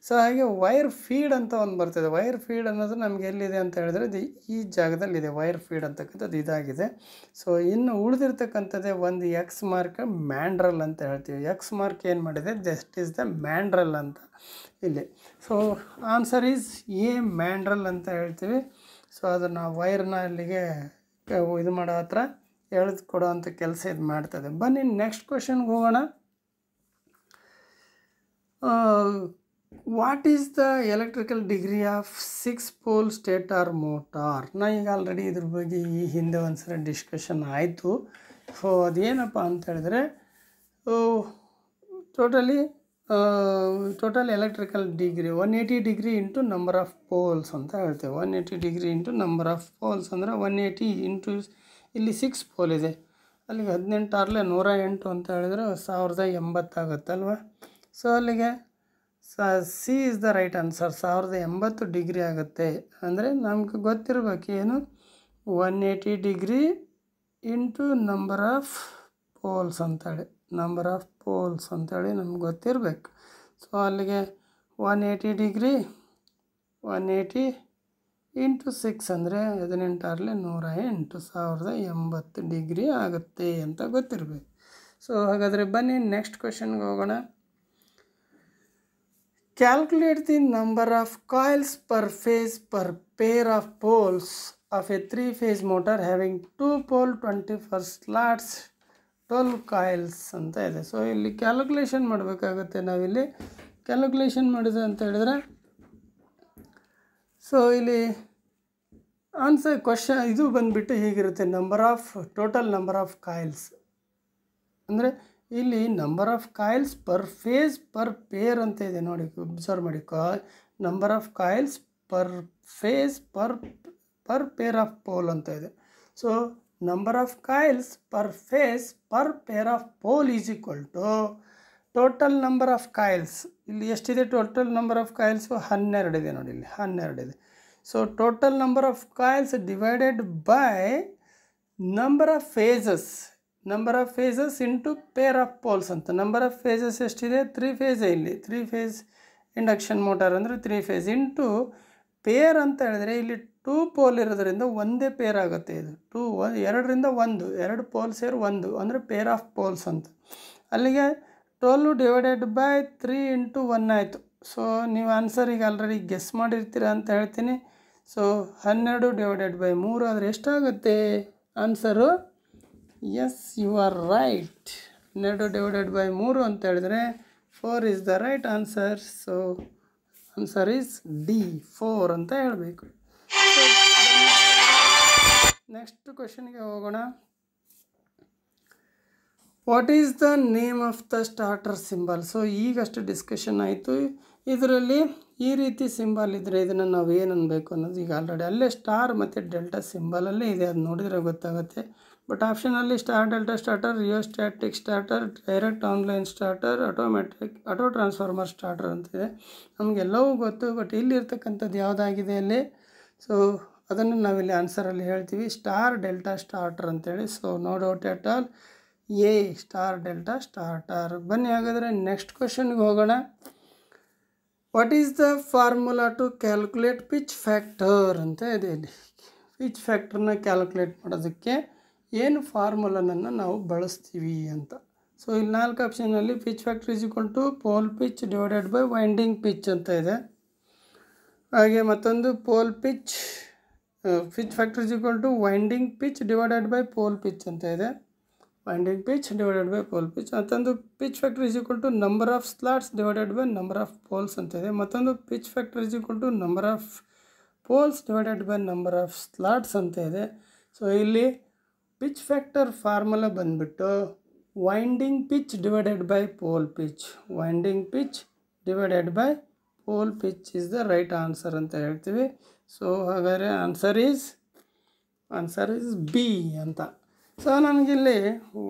ಸೊ ಹಾಗೆ ವೈರ್ ಫೀಡ್ ಅಂತ ಒಂದು ಬರ್ತದೆ. ವೈರ್ ಫೀಡ್ ಅನ್ನೋದು ನಮಗೆ ಎಲ್ಲಿದೆ ಅಂತ ಹೇಳಿದ್ರೆ ಇದು ಈ ಜಾಗದಲ್ಲಿದೆ. ವೈರ್ ಫೀಡ್ ಅಂತಕ್ಕಂಥದ್ದು ಇದಾಗಿದೆ. ಸೊ ಇನ್ನು ಉಳಿದಿರ್ತಕ್ಕಂಥದ್ದೇ ಒಂದು ಎಕ್ಸ್ ಮಾರ್ಕ್ ಮ್ಯಾಂಡ್ರಲ್ ಅಂತ ಹೇಳ್ತೀವಿ. ಎಕ್ಸ್ ಮಾರ್ಕ್ ಏನು ಮಾಡಿದೆ, ದಟ್ ಈಸ್ ದ ಮ್ಯಾಂಡ್ರಲ್ ಅಂತ ಇಲ್ಲಿ. So answer is A, mandrel ಅಂತ ಹೇಳ್ತೀವಿ. ಸೊ ಅದನ್ನು ವೈರ್ನ ಅಲ್ಲಿಗೆ ಇದು ಮಾಡೋ ಹತ್ರ ಎಳೆದು ಕೊಡೋ ಅಂಥ ಕೆಲಸ ಇದು ಮಾಡ್ತದೆ. ಬನ್ನಿ ನೆಕ್ಸ್ಟ್ ಕ್ವಶನ್ಗೆ ಹೋಗೋಣ. What is the electrical degree of 6-pole stator motor? ನಾ ಈಗ ಆಲ್ರೆಡಿ ಇದ್ರ ಬಗ್ಗೆ ಈ ಹಿಂದೆ ಒಂದು ಸರಿ ಡಿಸ್ಕಷನ್ ಆಯಿತು. ಸೊ ಅದೇನಪ್ಪ ಅಂತ ಹೇಳಿದ್ರೆ total electrical degree 180 degree into number of poles ಅಂತ ಹೇಳ್ತೇವೆ. 180 degree into number of poles ಅಂದರೆ 180 ಇಂಟು ಇಲ್ಲಿ 6 ಪೋಲ್ ಇದೆ, ಅಲ್ಲಿಗೆ 18 ಆರ್ಲೆ 108 ಅಂತ ಹೇಳಿದ್ರೆ 1080 ಆಗುತ್ತಲ್ವ. ಸೊ ಅಲ್ಲಿಗೆ C is the right answer. 1080 degree ಆಗುತ್ತೆ. ಅಂದರೆ ನಮ್ಗೆ ಗೊತ್ತಿರಬೇಕು ಏನು, 180 degree into number of poles ಅಂತೇಳಿ, ನಂಬರ್ ಆಫ್ ಪೋಲ್ಸ್ ಅಂತೇಳಿ ನಮ್ಗೆ ಗೊತ್ತಿರಬೇಕು. ಸೊ ಅಲ್ಲಿಗೆ 180 ಡಿಗ್ರಿ 180 ಇಂಟು 6 ಅಂದರೆ 18 ಆರ್ಲೆ 108, 1080 ಡಿಗ್ರಿ ಆಗುತ್ತೆ ಅಂತ ಗೊತ್ತಿರಬೇಕು. ಸೊ ಹಾಗಾದರೆ ಬನ್ನಿ ನೆಕ್ಸ್ಟ್ ಕ್ವೆಶನ್ಗೆ ಹೋಗೋಣ. Calculate the number of coils per phase per pair of poles of a 3-phase motor having 2 pole 24 slots 12 coils ಅಂತ ಇದೆ. ಸೊ ಇಲ್ಲಿ ಕ್ಯಾಲ್ಕುಲೇಷನ್ ಮಾಡಬೇಕಾಗುತ್ತೆ. ನಾವಿಲ್ಲಿ ಕ್ಯಾಲ್ಕುಲೇಷನ್ ಮಾಡಿದೆ ಅಂತ ಹೇಳಿದ್ರೆ ಸೊ ಇಲ್ಲಿ ಆನ್ಸರ್ ಕ್ವಶನ್ ಇದು ಬಂದುಬಿಟ್ಟು ಹೀಗಿರುತ್ತೆ, ಟೋಟಲ್ ನಂಬರ್ ಆಫ್ ಕಾಯಿಲ್ಸ್ ಅಂದರೆ ಇಲ್ಲಿ number of coils per phase per pair ಅಂತ ಇದೆ ನೋಡಿ, ಅಬ್ಸರ್ವ್ ಮಾಡಿ. Number of coils per phase per pair of pole ಅಂತ ಇದೆ. So number of coils per phase per pair of pole is equal to total number of coils. ಇಲ್ಲಿ ಎಷ್ಟಿದೆ total number of ಕಾಯಿಲ್ಸು? 12 ಇದೆ ನೋಡಿ, ಇಲ್ಲಿ 12 ಇದೆ. So total number of coils divided by number of phases, number of phases into pair of poles ಅಂತ. Number of phases ಎಷ್ಟಿದೆ? 3 ಫೇಸೇ. ಇಲ್ಲಿ 3 phase induction motor ಅಂದರೆ 3 ಫೇಸ್ ಇಂಟು ಪೇರ್ ಅಂತ ಹೇಳಿದ್ರೆ ಇಲ್ಲಿ 2 ಪೋಲ್ ಇರೋದ್ರಿಂದ ಒಂದೇ ಪೇರ್ ಆಗುತ್ತೆ. ಇದು 2ರಿಂದ 2 ಪೋಲ್ ಸೇರಿ 1 ಅಂದರೆ ಪೇರ್ ಆಫ್ ಪೋಲ್ಸ್ ಅಂತ. ಅಲ್ಲಿಗೆ 12 ಡಿವೈಡೆಡ್ ಬೈ 3 ಇಂಟು 1 ಆಯಿತು. ಸೊ ನೀವು ಆನ್ಸರಿಗೆ ಆಲ್ರೆಡಿ ಗೆಸ್ ಮಾಡಿರ್ತೀರ ಅಂತ ಹೇಳ್ತೀನಿ. ಸೊ 12 ಡಿವೈಡೆಡ್ ಬೈ 3 ಆದರೆ ಎಷ್ಟಾಗುತ್ತೆ answer? Yes, you are right. 12 divided by 3 ಅಂತ ಹೇಳಿದ್ರೆ 4 is the right answer. So answer is D, 4 ಅಂತ ಹೇಳಬೇಕು. ನೆಕ್ಸ್ಟ್ ಕ್ವೆಶನ್ಗೆ ಹೋಗೋಣ. What is the name of the starter symbol? So ಈಗಷ್ಟು ಡಿಸ್ಕಷನ್ ಆಯಿತು. ಇದರಲ್ಲಿ ಈ ರೀತಿ ಸಿಂಬಲ್ ಇದ್ದರೆ ಇದನ್ನು ನಾವು ಏನು ಅನ್ಬೇಕು ಅನ್ನೋದು ಈಗ ಆಲ್ರೆಡಿ ಅಲ್ಲೇ ಸ್ಟಾರ್ ಮತ್ತು ಡೆಲ್ಟಾ ಸಿಂಬಲಲ್ಲೇ ಇದೆ, ಅದು ನೋಡಿದರೆ ಗೊತ್ತಾಗುತ್ತೆ. ಬಟ್ ಆಪ್ಷನಲ್ಲಿ star delta starter, rheostatic starter, direct online starter, auto transformer starter ಅಂತಿದೆ. ನಮಗೆಲ್ಲವೂ ಗೊತ್ತು, ಬಟ್ ಇಲ್ಲಿರ್ತಕ್ಕಂಥದ್ದು ಯಾವುದಾಗಿದೆ ಅಲ್ಲಿ? ಸೊ ಅದನ್ನು ನಾವಿಲ್ಲಿ ಆನ್ಸರಲ್ಲಿ ಹೇಳ್ತೀವಿ, ಸ್ಟಾರ್ ಡೆಲ್ಟಾ ಸ್ಟಾರ್ಟರ್ ಅಂತೇಳಿ. So no doubt at all, a star delta starter. ಬನ್ನಿ ಹಾಗಾದರೆ ನೆಕ್ಸ್ಟ್ ಕ್ವೆಶನ್ಗೆ ಹೋಗೋಣ. What is the formula to calculate pitch factor ಅಂತ ಇದೆ ಇಲ್ಲಿ. ಪಿಚ್ ಫ್ಯಾಕ್ಟ್ರನ್ನ ಕ್ಯಾಲ್ಕುಲೇಟ್ ಮಾಡೋದಕ್ಕೆ ಏನು ಫಾರ್ಮುಲನನ್ನು ನಾವು ಬಳಸ್ತೀವಿ ಅಂತ. ಸೊ ಇಲ್ಲಿ 4 ಆಪ್ಷನಲ್ಲಿ pitch factor is equal to pole pitch divided by winding pitch ಅಂತ ಇದೆ. ಹಾಗೆ ಮತ್ತೊಂದು pole pitch factor is equal to winding pitch divided by pole pitch ಅಂತ ಇದೆ. Winding pitch divided by pole pitch. ಮತ್ತೊಂದು pitch factor is equal to number of slots divided by number of poles ಅಂತ ಇದೆ. ಮತ್ತೊಂದು pitch factor is equal to number of poles divided by number of slots ಅಂತ ಇದೆ. So ಇಲ್ಲಿ pitch factor formula ಬಂದುಬಿಟ್ಟು winding pitch divided by pole pitch. Winding pitch divided by pole pitch is the right answer ಅಂತ ಹೇಳ್ತೀವಿ. So ಹಾಗಾದರೆ answer is B ಅಂತ. So ನಮಗಿಲ್ಲಿ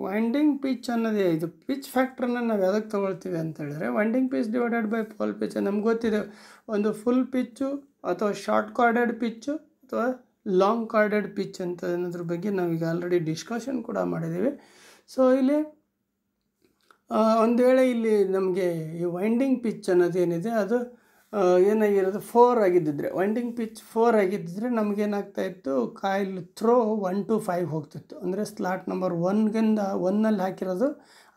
winding pitch ಅನ್ನೋದೇ ಇದು ಪಿಚ್ ಫ್ಯಾಕ್ಟ್ರನ್ನ ನಾವು ಯಾವುದಕ್ಕೆ ತೊಗೊಳ್ತೀವಿ ಅಂತ ಹೇಳಿದ್ರೆ winding pitch divided by pole pitch. ನಮ್ಗೆ ಗೊತ್ತಿದೆ ಒಂದು ಫುಲ್ ಪಿಚ್ಚು ಅಥವಾ ಶಾರ್ಟ್ ಕಾರ್ಡೆಡ್ ಪಿಚ್ಚು ಅಥವಾ ಲಾಂಗ್ ಕಾರ್ಡೆಡ್ ಪಿಚ್ ಅಂತ ಅನ್ನೋದ್ರ ಬಗ್ಗೆ ನಾವೀಗ ಆಲ್ರೆಡಿ ಡಿಸ್ಕಷನ್ ಕೂಡ ಮಾಡಿದ್ದೀವಿ. ಸೊ ಇಲ್ಲಿ ಒಂದು ವೇಳೆ ಇಲ್ಲಿ ನಮಗೆ ಈ ವೈಂಡಿಂಗ್ ಪಿಚ್ ಅನ್ನೋದೇನಿದೆ ಅದು ಏನಾಗಿರೋದು 4 ಆಗಿದ್ದಿದ್ರೆ, ವೈಂಡಿಂಗ್ ಪಿಚ್ 4 ಆಗಿದ್ದಿದ್ರೆ ನಮಗೇನಾಗ್ತಾಯಿತ್ತು, ಕಾಯಿಲ್ ಥ್ರೋ 1 to 5 ಹೋಗ್ತಿತ್ತು. ಅಂದರೆ ಸ್ಲಾಟ್ ನಂಬರ್ 1ನಲ್ಲಿ ಹಾಕಿರೋದು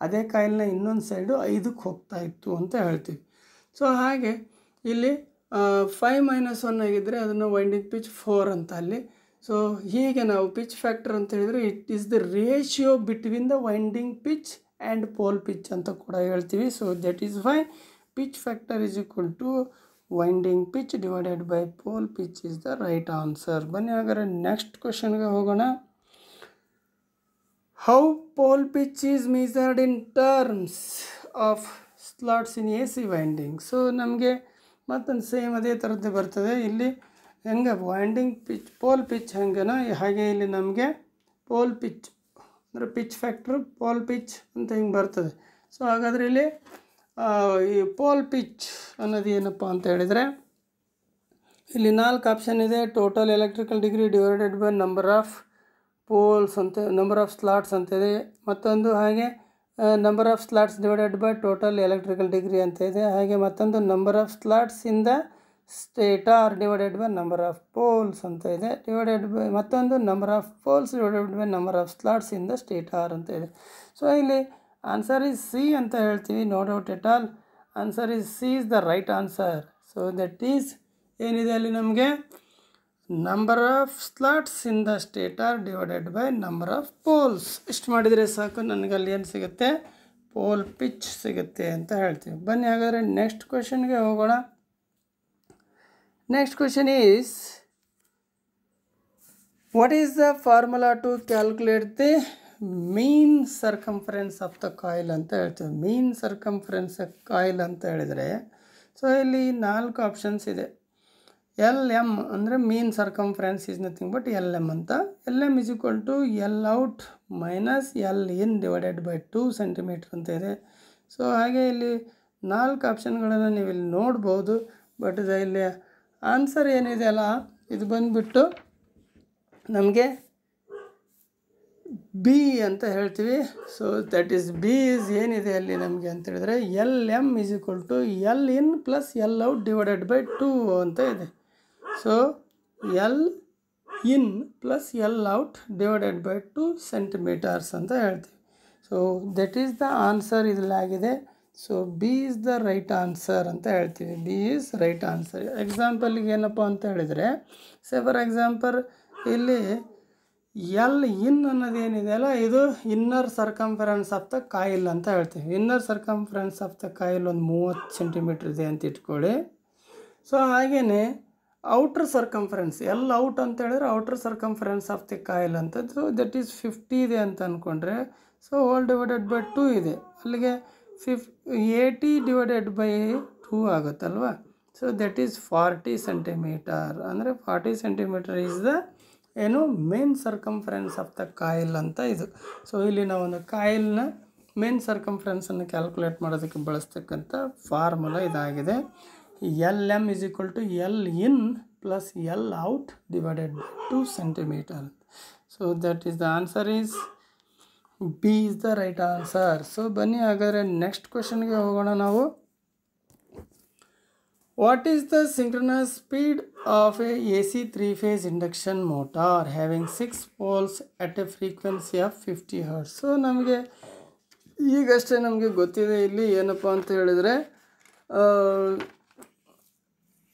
ಅದೇ ಕಾಯಿಲ್ನ ಇನ್ನೊಂದು ಸೈಡು 5ಕ್ಕೆ ಹೋಗ್ತಾಯಿತ್ತು ಅಂತ ಹೇಳ್ತೀವಿ. ಸೊ ಹಾಗೆ ಇಲ್ಲಿ 5-1 ಆಗಿದ್ದರೆ ಅದನ್ನು ವೈಂಡಿಂಗ್ ಪಿಚ್ 4 ಅಂತ ಅಲ್ಲಿ. ಸೊ ಹೀಗೆ ನಾವು ಪಿಚ್ ಫ್ಯಾಕ್ಟರ್ ಅಂತ ಹೇಳಿದರೆ it is the ratio between the winding pitch and pole pitch ಅಂತ ಕೂಡ ಹೇಳ್ತೀವಿ. So that is why pitch factor is equal to winding pitch divided by pole pitch is the right answer. ಬನ್ನಿ ಹಾಗಾದ್ರೆ next ಕ್ವೆಶನ್ಗೆ ಹೋಗೋಣ. How pole pitch is measured in terms of slots in A C winding. So ನಮಗೆ ಮತ್ತೊಂದು same ಅದೇ ಥರದ್ದೇ ಬರ್ತದೆ. ಇಲ್ಲಿ ಹೆಂಗೆ ವೈಂಡಿಂಗ್ ಪಿಚ್ ಪೋಲ್ ಪಿಚ್ ಹೆಂಗೇನೋ ಹಾಗೆ ಇಲ್ಲಿ ನಮಗೆ ಪೋಲ್ ಪಿಚ್ ಅಂದರೆ ಪಿಚ್ ಫ್ಯಾಕ್ಟ್ರು ಪೋಲ್ ಪಿಚ್ ಅಂತ ಹಿಂಗೆ ಬರ್ತದೆ. ಸೊ ಹಾಗಾದರೆ ಇಲ್ಲಿ ಈ ಪೋಲ್ ಪಿಚ್ ಅನ್ನೋದು ಏನಪ್ಪ ಅಂತ ಹೇಳಿದರೆ ಇಲ್ಲಿ 4 ಆಪ್ಷನ್ ಇದೆ. Total electrical degree divided by number of poles ಅಂತ, ನಂಬರ್ ಆಫ್ ಸ್ಲಾಟ್ಸ್ ಅಂತ ಇದೆ. ಮತ್ತೊಂದು ಹಾಗೆ number of slots divided by total electrical degree ಅಂತ ಇದೆ. ಹಾಗೆ ಮತ್ತೊಂದು number of slots in the stator divided by number of poles ಅಂತ ಇದೆ. ಡಿವೈಡೆಡ್ ಬೈ ಮತ್ತೊಂದು number of poles divided by number of slots in the stator ಅಂತ ಇದೆ. So ಇಲ್ಲಿ ಆನ್ಸರ್ ಈಸ್ ಸಿ ಅಂತ ಹೇಳ್ತೀವಿ. No doubt at all answer is C is the right answer. So that is ಏನಿದೆ ಅಲ್ಲಿ ನಮಗೆ number of slots in the stator divided by number of poles. ಇಷ್ಟು ಮಾಡಿದರೆ ಸಾಕು, ನನಗೆ ಅಲ್ಲಿ ಏನು ಸಿಗುತ್ತೆ, ಪೋಲ್ ಪಿಚ್ ಸಿಗುತ್ತೆ ಅಂತ ಹೇಳ್ತೀವಿ. ಬನ್ನಿ ಹಾಗಾದರೆ ನೆಕ್ಸ್ಟ್ ಕ್ವೆಶನ್ಗೆ ಹೋಗೋಣ. Next question is what is the formula to calculate the mean circumference of the coil ಅಂತ ಹೇಳ್ತೀವಿ. ಮೀನ್ ಸರ್ಕಂಫರೆನ್ಸ್ ಕಾಯಿಲ್ ಅಂತ ಹೇಳಿದರೆ ಸೊ ಇಲ್ಲಿ 4 ಆಪ್ಷನ್ಸ್ ಇದೆ. LM ಅಂದರೆ mean circumference is nothing but LM ಅಂತ. LM is equal to L out minus L in divided by 2 centimetre ಅಂತ ಇದೆ. ಸೊ ಹಾಗೆ ಇಲ್ಲಿ 4 ಆಪ್ಷನ್ಗಳನ್ನು ನೀವು ಇಲ್ಲಿ ನೋಡ್ಬೋದು. ಬಟ್ ಇಲ್ಲಿ ಆನ್ಸರ್ ಏನಿದೆ ಅಲ್ಲ ಇದು ಬಂದುಬಿಟ್ಟು ನಮಗೆ ಬಿ ಅಂತ ಹೇಳ್ತೀವಿ. So that is B is ಏನಿದೆ ಅಲ್ಲಿ ನಮಗೆ ಅಂತ ಹೇಳಿದ್ರೆ LM is equal to L in plus L out divided by 2 ಅಂತ ಇದೆ. So L in plus L out divided by 2 centimetres ಅಂತ ಹೇಳ್ತೀವಿ. So that is the answer ಇದರಲ್ಲಾಗಿದೆ. So B is the right answer ಅಂತ ಹೇಳ್ತೀವಿ. B is right answer. ಎಕ್ಸಾಂಪಲ್ಗೆ ಏನಪ್ಪ ಅಂತ ಹೇಳಿದರೆ ಫಾರ್ ಎಕ್ಸಾಂಪಲ್ ಇಲ್ಲಿ ಎಲ್ ಇನ್ ಅನ್ನೋದೇನಿದೆ ಅಲ್ಲ ಇದು inner circumference of the coil ಅಂತ ಹೇಳ್ತೀವಿ. Inner circumference of the coil ಒಂದು 30 ಸೆಂಟಿಮೀಟ್ರ್ ಇದೆ ಅಂತ ಇಟ್ಕೊಳ್ಳಿ. ಸೊ ಹಾಗೆಯೇ ಔಟ್ರ್ ಸರ್ಕಂಫರೆನ್ಸ್ ಎಲ್ ಔಟ್ ಅಂತ ಹೇಳಿದ್ರೆ ಔಟ್ರ್ ಸರ್ಕಂಫರೆನ್ಸ್ ಆಫ್ ದಿ ಕಾಯಿಲ್ ಅಂತದ್ದು ದಟ್ ಈಸ್ 50 ಇದೆ ಅಂತ ಅಂದ್ಕೊಂಡ್ರೆ ಸೊ ಹೋಲ್ ಡಿವೈಡೆಡ್ ಬೈ 2 ಇದೆ. ಅಲ್ಲಿಗೆ 80 ಡಿವೈಡೆಡ್ ಬೈ 2 ಆಗುತ್ತಲ್ವ. So that is 40 centimetre. ಅಂದರೆ 40 ಸೆಂಟಿಮೀಟರ್ ಈಸ್ ದ ಏನು main circumference of the coil ಅಂತ ಇದು. ಸೊ ಇಲ್ಲಿ ನಾವು ಒಂದು ಕಾಯಿಲ್ನ ಮೇನ್ ಸರ್ಕಂಫರೆನ್ಸನ್ನು ಕ್ಯಾಲ್ಕುಲೇಟ್ ಮಾಡೋದಕ್ಕೆ ಬಳಸ್ತಕ್ಕಂಥ ಫಾರ್ಮುಲಾ ಇದಾಗಿದೆ. LM is equal to L in plus L out divided by 2 centimetre. So that is the answer is B is the right answer. So ಬನ್ನಿ ಹಾಗಾದರೆ ನೆಕ್ಸ್ಟ್ ಕ್ವೆಶನ್ಗೆ ಹೋಗೋಣ ನಾವು. What is the synchronous speed of a AC 3-phase induction motor having 6 poles at a frequency of 50 Hz? So ನಮಗೆ ಈಗಷ್ಟೇ ನಮಗೆ ಗೊತ್ತಿದೆ ಇಲ್ಲಿ ಏನಪ್ಪ ಅಂತ ಹೇಳಿದರೆ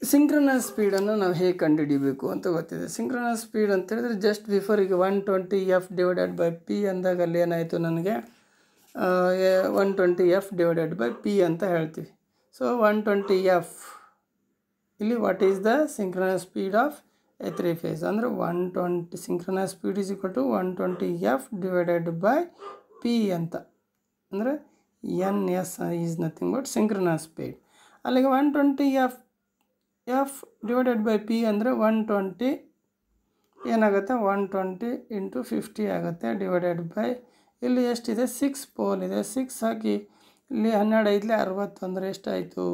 ಸಿಂಕ್ರನಸ್ ಸ್ಪೀಡನ್ನು ನಾವು ಹೇಗೆ ಕಂಡುಹಿಡಿಬೇಕು ಅಂತ ಗೊತ್ತಿದೆ. ಸಿಂಕ್ರನಸ್ ಸ್ಪೀಡ್ ಅಂತ ಹೇಳಿದ್ರೆ ಜಸ್ಟ್ ಬಿಫೋರ್ ಈಗ 120 F ಡಿವೈಡೆಡ್ ಬೈ ಪಿ ಅಂದಾಗ ಅಲ್ಲಿ ಏನಾಯಿತು ನನಗೆ 120 F ಡಿವೈಡೆಡ್ ಬೈ ಪಿ ಅಂತ ಹೇಳ್ತೀವಿ. ಸೊ 120 F ಇಲ್ಲಿ what is the synchronous speed of a 3 phase ಅಂದರೆ 120 synchronous speed is equal to 120 F divided by P ಅಂತ ಅಂದರೆ N S is nothing but synchronous speed. ಅಲ್ಲಿಗೆ 120 F ಡಿವೈಡೆಡ್ ಬೈ ಪಿ ಅಂದರೆ 120 ಏನಾಗುತ್ತೆ 120 into 50 ಆಗುತ್ತೆ divided by ಇಲ್ಲಿ ಎಷ್ಟಿದೆ 6 pole ಇದೆ. 6 ಹಾಕಿ ಇಲ್ಲಿ 12 ಐದಲೇ 60 ಅಂದರೆ ಎಷ್ಟಾಯಿತು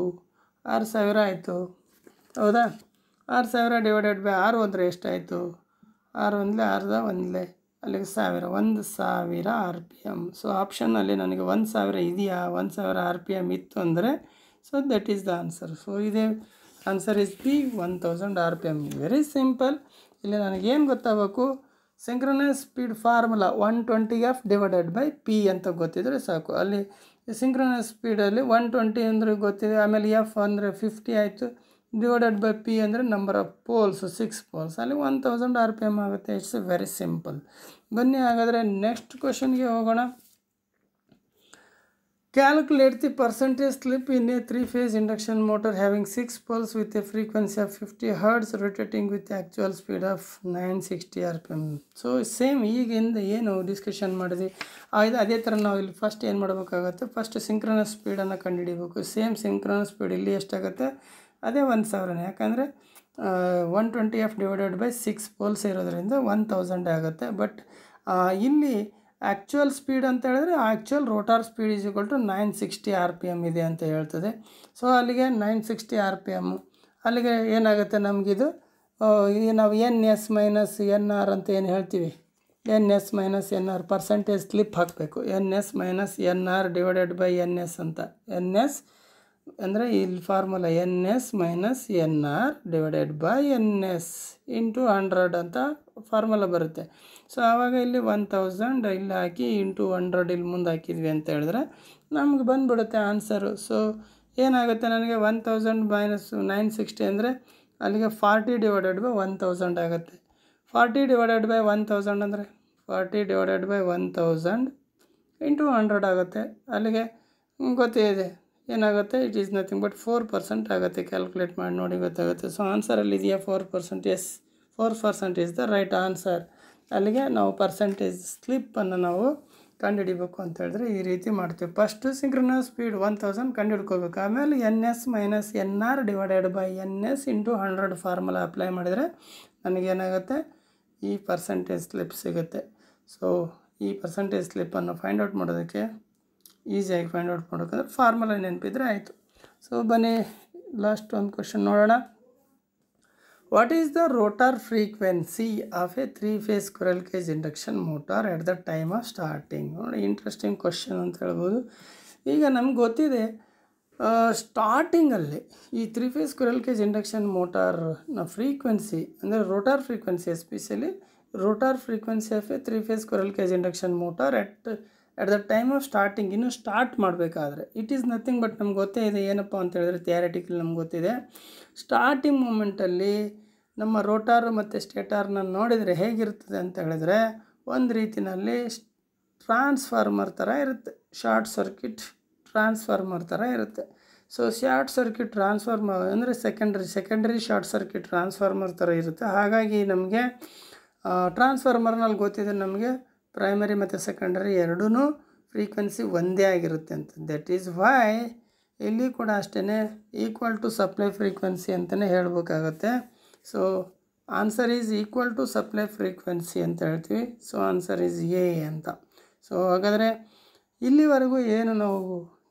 6000 ಆಯಿತು ಹೌದಾ. 6000 ಡಿವೈಡೆಡ್ ಬೈ 6 ಅಂದರೆ ಎಷ್ಟಾಯಿತು 6 ಒಂದಲೇ 6 ಒಂದಲೇ ಅಲ್ಲಿಗೆ 1000 RPM. ಸೊ ಆಪ್ಷನ್ನಲ್ಲಿ ನನಗೆ 1000 ಇದೆಯಾ 1000 RPM ಇತ್ತು ಅಂದರೆ so that is the answer. So ಇದೇ answer is B 1000 RPM. Very simple. ಇಲ್ಲಿ ನನಗೇನು ಗೊತ್ತಾಗಬೇಕು synchronous speed formula 120 F divided by P ಅಂತ ಗೊತ್ತಿದ್ರೆ ಸಾಕು. ಅಲ್ಲಿ ಸಿಂಕ್ರನಸ್ ಸ್ಪೀಡಲ್ಲಿ 120 ಅಂದರೆ ಗೊತ್ತಿದೆ, ಆಮೇಲೆ ಎಫ್ ಅಂದರೆ 50 ಆಯಿತು, ಡಿವೈಡೆಡ್ ಬೈ ಪಿ ಅಂದರೆ ನಂಬರ್ ಆಫ್ ಪೋಲ್ಸ್ 6 ಪೋಲ್ಸ್, ಅಲ್ಲಿ 1000 RPM ಆಗುತ್ತೆ. It's very simple. ಬನ್ನಿ ಹಾಗಾದರೆ ನೆಕ್ಸ್ಟ್ ಕ್ವಶನ್ಗೆ ಹೋಗೋಣ. Calculate the percentage slip in a 3-phase induction motor having 6 poles with a frequency of 50 Hz rotating with the actual speed of 960 RPM. So same ಈಗಿಂದ ಏನು discussion ಮಾಡಿದ್ವಿ ಅದೇ ಥರ ನಾವು ಇಲ್ಲಿ ಫಸ್ಟ್ ಏನು ಮಾಡಬೇಕಾಗತ್ತೆ, ಫಸ್ಟ್ ಸಿಂಕ್ರನಸ್ ಸ್ಪೀಡನ್ನು ಕಂಡುಹಿಡಿಬೇಕು. ಸೇಮ್ ಸಿಂಕ್ರನಸ್ ಸ್ಪೀಡ್ ಇಲ್ಲಿ ಎಷ್ಟಾಗುತ್ತೆ ಅದೇ 1000, ಯಾಕಂದರೆ 120 F ಡಿವೈಡೆಡ್ ಬೈ 6 ಪೋಲ್ಸ್ ಇರೋದ್ರಿಂದ 1000 ಆಗುತ್ತೆ. ಬಟ್ ಇಲ್ಲಿ ಆ್ಯಕ್ಚುಯಲ್ ಸ್ಪೀಡ್ ಅಂತ ಹೇಳಿದ್ರೆ actual rotor speed is equal to 960 RPM ಇದೆ ಅಂತ ಹೇಳ್ತದೆ. ಸೊ ಅಲ್ಲಿಗೆ 960 RPM ಅಲ್ಲಿಗೆ ಏನಾಗುತ್ತೆ ನಮಗಿದು ನಾವು N S minus N R ಅಂತ ಏನು ಹೇಳ್ತೀವಿ, N S minus N R percentage slip ಹಾಕಬೇಕು. N S minus N R divided by N S ಅಂತ. ಎನ್ ಎಸ್ ಅಂದರೆ ಇಲ್ಲಿ formula N S minus N R divided by N S into 100 ಅಂತ formula ಬರುತ್ತೆ. So ಆವಾಗ ಇಲ್ಲಿ 1000 ಇಲ್ಲಿ ಹಾಕಿ into 100 ಇಲ್ಲಿ ಮುಂದೆ ಹಾಕಿದ್ವಿ ಅಂತ ಹೇಳಿದ್ರೆ ನಮ್ಗೆ ಬಂದುಬಿಡುತ್ತೆ ಆನ್ಸರು. ಸೊ ಏನಾಗುತ್ತೆ ನನಗೆ 1000 ಮೈನಸ್ 960 ಅಂದರೆ ಅಲ್ಲಿಗೆ 40 ಡಿವೈಡೆಡ್ ಬೈ 1000 ಆಗುತ್ತೆ. 40 ಡಿವೈಡೆಡ್ ಬೈ 1000 ಅಂದರೆ 40 ಡಿವೈಡೆಡ್ ಬೈ 1000 ಇಂಟು 100 ಆಗುತ್ತೆ. ಅಲ್ಲಿಗೆ ಗೊತ್ತಿದೆ ಏನಾಗುತ್ತೆ, ಇಟ್ ಈಸ್ ನಥಿಂಗ್ ಬಟ್ 4% ಆಗುತ್ತೆ. ಕ್ಯಾಲ್ಕುಲೇಟ್ ಮಾಡಿ ನೋಡಿ ಗೊತ್ತಾಗುತ್ತೆ. ಸೊ ಆನ್ಸರಲ್ಲಿ ಇದೆಯಾ 4%? Yes, 4% is the right answer. ಅಲ್ಲಿಗೆ ನಾವು ಪರ್ಸೆಂಟೇಜ್ ಸ್ಲಿಪ್ಪನ್ನು ನಾವು ಕಂಡುಹಿಡಿಬೇಕು ಅಂತ ಹೇಳಿದ್ರೆ ಈ ರೀತಿ ಮಾಡ್ತೀವಿ. ಫಸ್ಟು ಸಿಂಕ್ರನಸ್ ಸ್ಪೀಡ್ 1000 ಕಂಡುಹಿಡ್ಕೋಬೇಕು, ಆಮೇಲೆ N S minus N R divided by N S into 100 formula apply ಮಾಡಿದರೆ ನನಗೇನಾಗುತ್ತೆ ಈ ಪರ್ಸೆಂಟೇಜ್ ಸ್ಲಿಪ್ ಸಿಗುತ್ತೆ. ಸೊ ಈ ಪರ್ಸೆಂಟೇಜ್ ಸ್ಲಿಪ್ಪನ್ನು ಫೈಂಡ್ ಔಟ್ ಮಾಡೋದಕ್ಕೆ ಈಸಿಯಾಗಿ ಫೈಂಡ್ ಔಟ್ ಮಾಡೋಕ್ಕಂದ್ರೆ ಫಾರ್ಮುಲಾ ನೆನಪಿದ್ರೆ ಆಯಿತು. ಸೊ ಬನ್ನಿ ಲಾಸ್ಟ್ ಒಂದು ಕ್ವಶನ್ ನೋಡೋಣ. What is the rotor frequency of a 3-phase squirrel cage induction motor at the time of starting? ನೋಡಿ ಇಂಟ್ರೆಸ್ಟಿಂಗ್ ಕ್ವಶನ್ ಅಂತ ಹೇಳ್ಬೋದು. ಈಗ ನಮ್ಗೆ ಗೊತ್ತಿದೆ ಸ್ಟಾರ್ಟಿಂಗಲ್ಲಿ ಈ 3-phase ಸ್ಕ್ವಿರಲ್ ಕೇಜ್ ಇಂಡಕ್ಷನ್ ಮೋಟಾರ್ನ ಫ್ರೀಕ್ವೆನ್ಸಿ ಅಂದರೆ rotor frequency, especially rotor frequency of a 3-phase squirrel cage induction motor at the time of starting, ಇನ್ನೂ ಸ್ಟಾರ್ಟ್ ಮಾಡಬೇಕಾದ್ರೆ ಇಟ್ ಈಸ್ ನಥಿಂಗ್ ಬಟ್ ನಮ್ಗೆ ಗೊತ್ತೇ ಇದೆ ಏನಪ್ಪ ಅಂತ ಹೇಳಿದ್ರೆ ಥಿಯರಿಟಿಕಲ್ ನಮ್ಗೆ ಗೊತ್ತಿದೆ. ಸ್ಟಾರ್ಟಿಂಗ್ ಮೂಮೆಂಟಲ್ಲಿ ನಮ್ಮ ರೋಟಾರು ಮತ್ತು ಸ್ಟೇಟಾರ್ನ ನೋಡಿದರೆ ಹೇಗಿರ್ತದೆ ಅಂತ ಹೇಳಿದ್ರೆ ಒಂದು ರೀತಿಯಲ್ಲಿ ಟ್ರಾನ್ಸ್ಫಾರ್ಮರ್ ಥರ ಇರುತ್ತೆ, ಶಾರ್ಟ್ ಸರ್ಕ್ಯೂಟ್ ಟ್ರಾನ್ಸ್ಫಾರ್ಮರ್ ಥರ ಇರುತ್ತೆ. ಸೊ ಶಾರ್ಟ್ ಸರ್ಕ್ಯೂಟ್ ಟ್ರಾನ್ಸ್ಫಾರ್ಮರ್ ಅಂದರೆ ಸೆಕೆಂಡರಿ ಶಾರ್ಟ್ ಸರ್ಕ್ಯೂಟ್ ಟ್ರಾನ್ಸ್ಫಾರ್ಮರ್ ಥರ ಇರುತ್ತೆ. ಹಾಗಾಗಿ ನಮಗೆ ಟ್ರಾನ್ಸ್ಫಾರ್ಮರ್ನಲ್ಲಿ ಗೊತ್ತಿದೆ ನಮಗೆ ಪ್ರೈಮರಿ ಮತ್ತು ಸೆಕೆಂಡರಿ ಎರಡೂ ಫ್ರೀಕ್ವೆನ್ಸಿ ಒಂದೇ ಆಗಿರುತ್ತೆ ಅಂತ. ದಟ್ ಈಸ್ ವೈ ಇಲ್ಲಿ ಕೂಡ ಅಷ್ಟೇ ಈಕ್ವಲ್ ಟು ಸಪ್ಲೈ ಫ್ರೀಕ್ವೆನ್ಸಿ ಅಂತಲೇ ಹೇಳಬೇಕಾಗತ್ತೆ. So answer is equal to supply frequency ಅಂತ ಹೇಳ್ತೀವಿ. ಸೊ ಆನ್ಸರ್ ಈಸ್ ಎ ಅಂತ. ಸೊ ಹಾಗಾದರೆ ಇಲ್ಲಿವರೆಗೂ ಏನು ನಾವು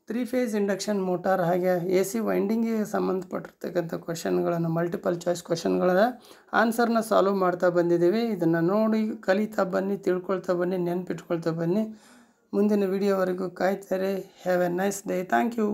3-phase ಇಂಡಕ್ಷನ್ ಮೋಟಾರ್ ಹಾಗೆ AC ವೈಂಡಿಂಗಿಗೆ ಸಂಬಂಧಪಟ್ಟಿರ್ತಕ್ಕಂಥ ಕ್ವಶನ್ಗಳನ್ನು ಮಲ್ಟಿಪಲ್ ಚಾಯ್ಸ್ ಕ್ವಶನ್ಗಳ ಆನ್ಸರ್ನ ಸಾಲ್ವ್ ಮಾಡ್ತಾ ಬಂದಿದ್ದೀವಿ. ಇದನ್ನು ನೋಡಿ ಕಲಿತಾ ಬನ್ನಿ, ತಿಳ್ಕೊಳ್ತಾ ಬನ್ನಿ, ನೆನಪಿಟ್ಕೊಳ್ತಾ ಬನ್ನಿ. ಮುಂದಿನ ವಿಡಿಯೋವರೆಗೂ ಕಾಯ್ತಾರೆ. Have a nice day. Thank you.